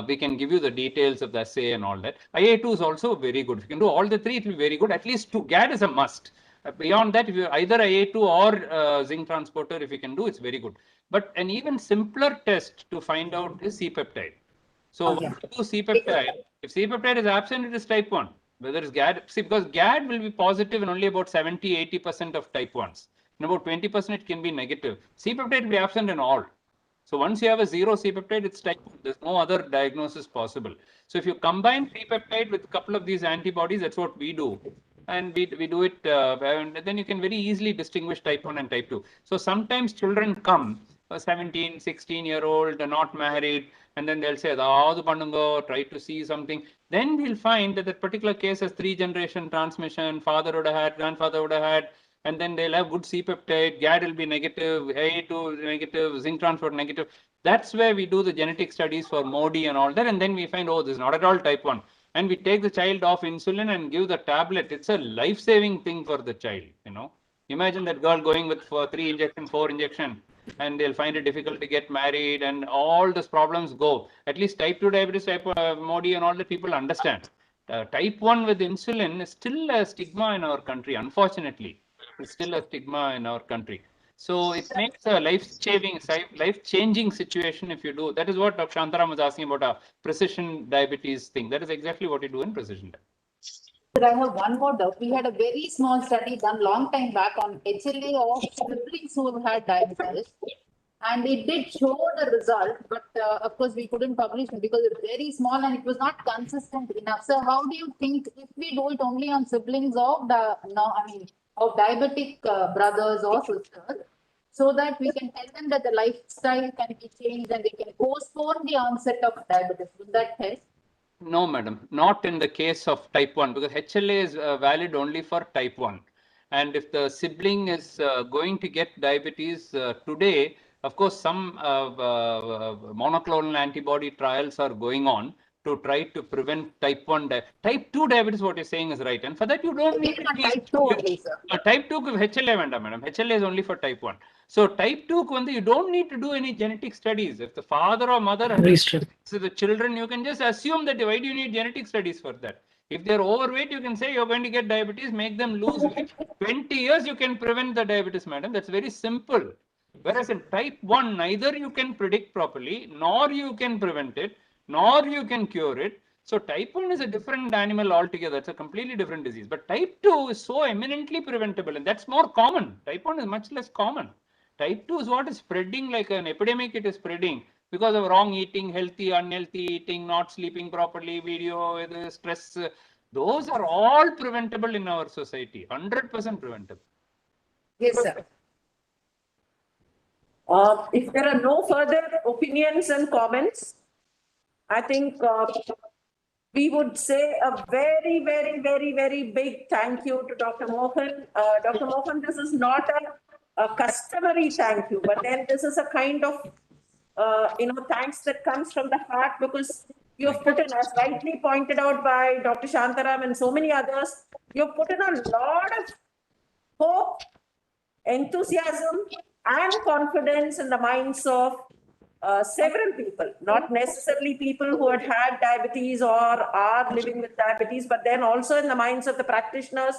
We can give you the details of the assay and all that. IA2 is also very good. If you can do all the 3, it will be very good. At least 2. GAD is a must. Beyond that, if you either IA2 or zinc transporter, if you can do, it's very good. But an even simpler test to find out is C-peptide. So when you do C-peptide, if C-peptide is absent, it is type 1. whether it's GAD. See, because GAD will be positive in only about 70-80% of type 1s. In about 20% it can be negative. C-peptide will be absent in all. So once you have a 0 C-peptide, it's type 1. There's no other diagnosis possible. So if you combine C-peptide with a couple of these antibodies, that's what we do. And we do it, and then you can very easily distinguish type 1 and type 2. So sometimes children come, 17, 16-year-old, not married, and then they'll say, try to see something. Then we'll find that that particular case has 3-generation transmission, father would have had, grandfather would have had, and then they'll have good C-peptide, GAD will be negative, A2 negative, zinc transport negative. That's where we do the genetic studies for MODY and all that, and then we find, oh, this is not at all type 1. And we take the child off insulin and give the tablet. It's a life-saving thing for the child, you know. Imagine that girl going with 3 injection, 4 injection, and they'll find it difficult to get married, and all those problems go. At least type 2 diabetes, type MODY and all that people understand. Type 1 with insulin is still a stigma in our country, unfortunately. It's still a stigma in our country. So it makes a life-changing situation if you do. That is what Dr. Shantaram was asking about a precision diabetes thing. That is exactly what you do in precision diabetes. But I have one more doubt. We had a very small study done long time back on HLA of siblings who have had diabetes. And it did show the result, but of course we couldn't publish it because it's very small and it was not consistent enough. So how do you think if we do it only on siblings of of diabetic brothers or sisters, so that we can tell them that the lifestyle can be changed and they can postpone the onset of diabetes? Would that help? No, madam, not in the case of type 1, because HLA is valid only for type 1. And if the sibling is going to get diabetes today, of course, some monoclonal antibody trials are going on to try to prevent type 1 type 2 diabetes. What you're saying is right, and for that you don't need type 2 only, sir. Type 2 HLA vendor, madam. HLA is only for type 1. So type 2 you don't need to do any genetic studies. If the father or mother so the children, you can just assume that. Why do you need genetic studies for that? If they're overweight, you can say you're going to get diabetes, make them lose weight. 20 years you can prevent the diabetes, madam. That's very simple. Whereas in type 1, neither you can predict properly, nor you can prevent it, nor you can cure it. So type 1 is a different animal altogether. It's a completely different disease. But type 2 is so eminently preventable, and that's more common. Type 1 is much less common. Type 2 is what is spreading like an epidemic. It is spreading because of wrong eating, healthy, unhealthy eating, not sleeping properly, video, stress. Those are all preventable in our society. 100% preventable. Yes, sir. If there are no further opinions and comments, I think we would say a very, very, very, very big thank you to Dr. Mohan. Dr. Mohan, this is not a customary thank you, but then this is a kind of, thanks that comes from the heart, because you've put in, as rightly pointed out by Dr. Shantaram and so many others, you've put in a lot of hope, enthusiasm, and confidence in the minds of several people, not necessarily people who had had diabetes or are living with diabetes, but then also in the minds of the practitioners,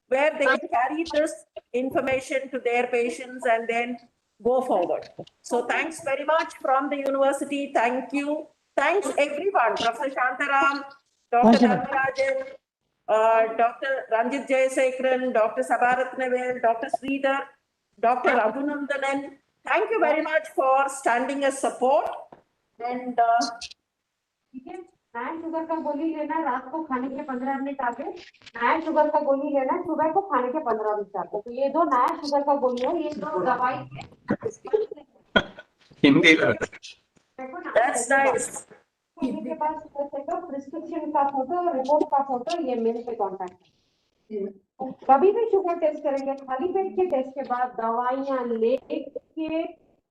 where they can carry this information to their patients and then go forward. So thanks very much from the university. Thank you. Thanks everyone, Professor Shantaram, Dr. Dharmarajan, Dr. Ranjit Jayasekharan, Dr. Sabaratnavel, Dr. Sridhar, Dr. Raghunandanan. Thank you very much for standing as support. And night sugar का गोली लेना रात को खाने के 15 minute आगे, night sugar का गोली लेना सुबह को खाने के 15 मिनट आगे. तो ये दो नाइट शुगर का गोली है, ये दो दवाई हिंदी. That's nice. इनके पास प्रिस्क्रिप्शन का फोटो, रिपोर्ट का फोटो, ये मेरे पे कांटेक्ट है. कभी भी शुगर टेस्ट करेंगे, खाली पेट के टेस्ट के बाद दवाइयां लेके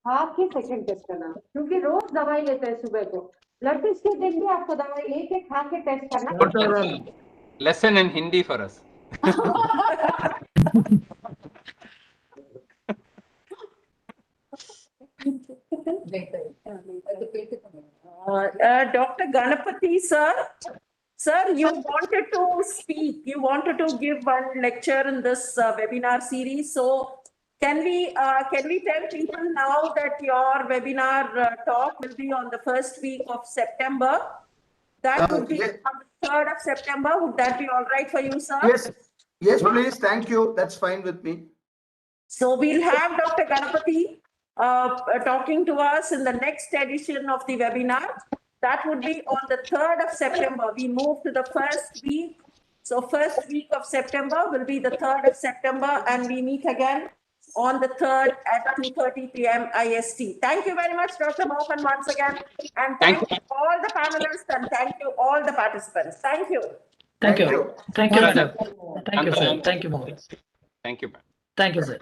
खा के सेकंड टेस्ट करना, क्योंकि रोज दवाई लेते हैं सुबह को. ब्लड टेस्ट के दिन भी आपको दवाई लेके खा के टेस्ट करना. Lesson in Hindi for us. Dr. Ganapati, sir, you wanted to speak. You wanted to give one lecture in this webinar series. So can we tell people now that your webinar talk will be on the first week of September? That would be 3rd of September. Would that be all right for you, sir? Yes, yes, please. Thank you. That's fine with me. So we'll have Dr. Ganapathy talking to us in the next edition of the webinar. That would be on the 3rd of September. We move to the first week. So first week of September will be the 3rd of September, and we meet again on the 3rd at 2:30 p.m. IST. Thank you very much, Dr. Mohan, once again. And thank you all the panelists, and thank you all the participants. Thank you. Thank you. Thank you, madam. Thank you, sir. Mohan. Thank you, Mohan. Thank you, ma'am. Thank you, sir.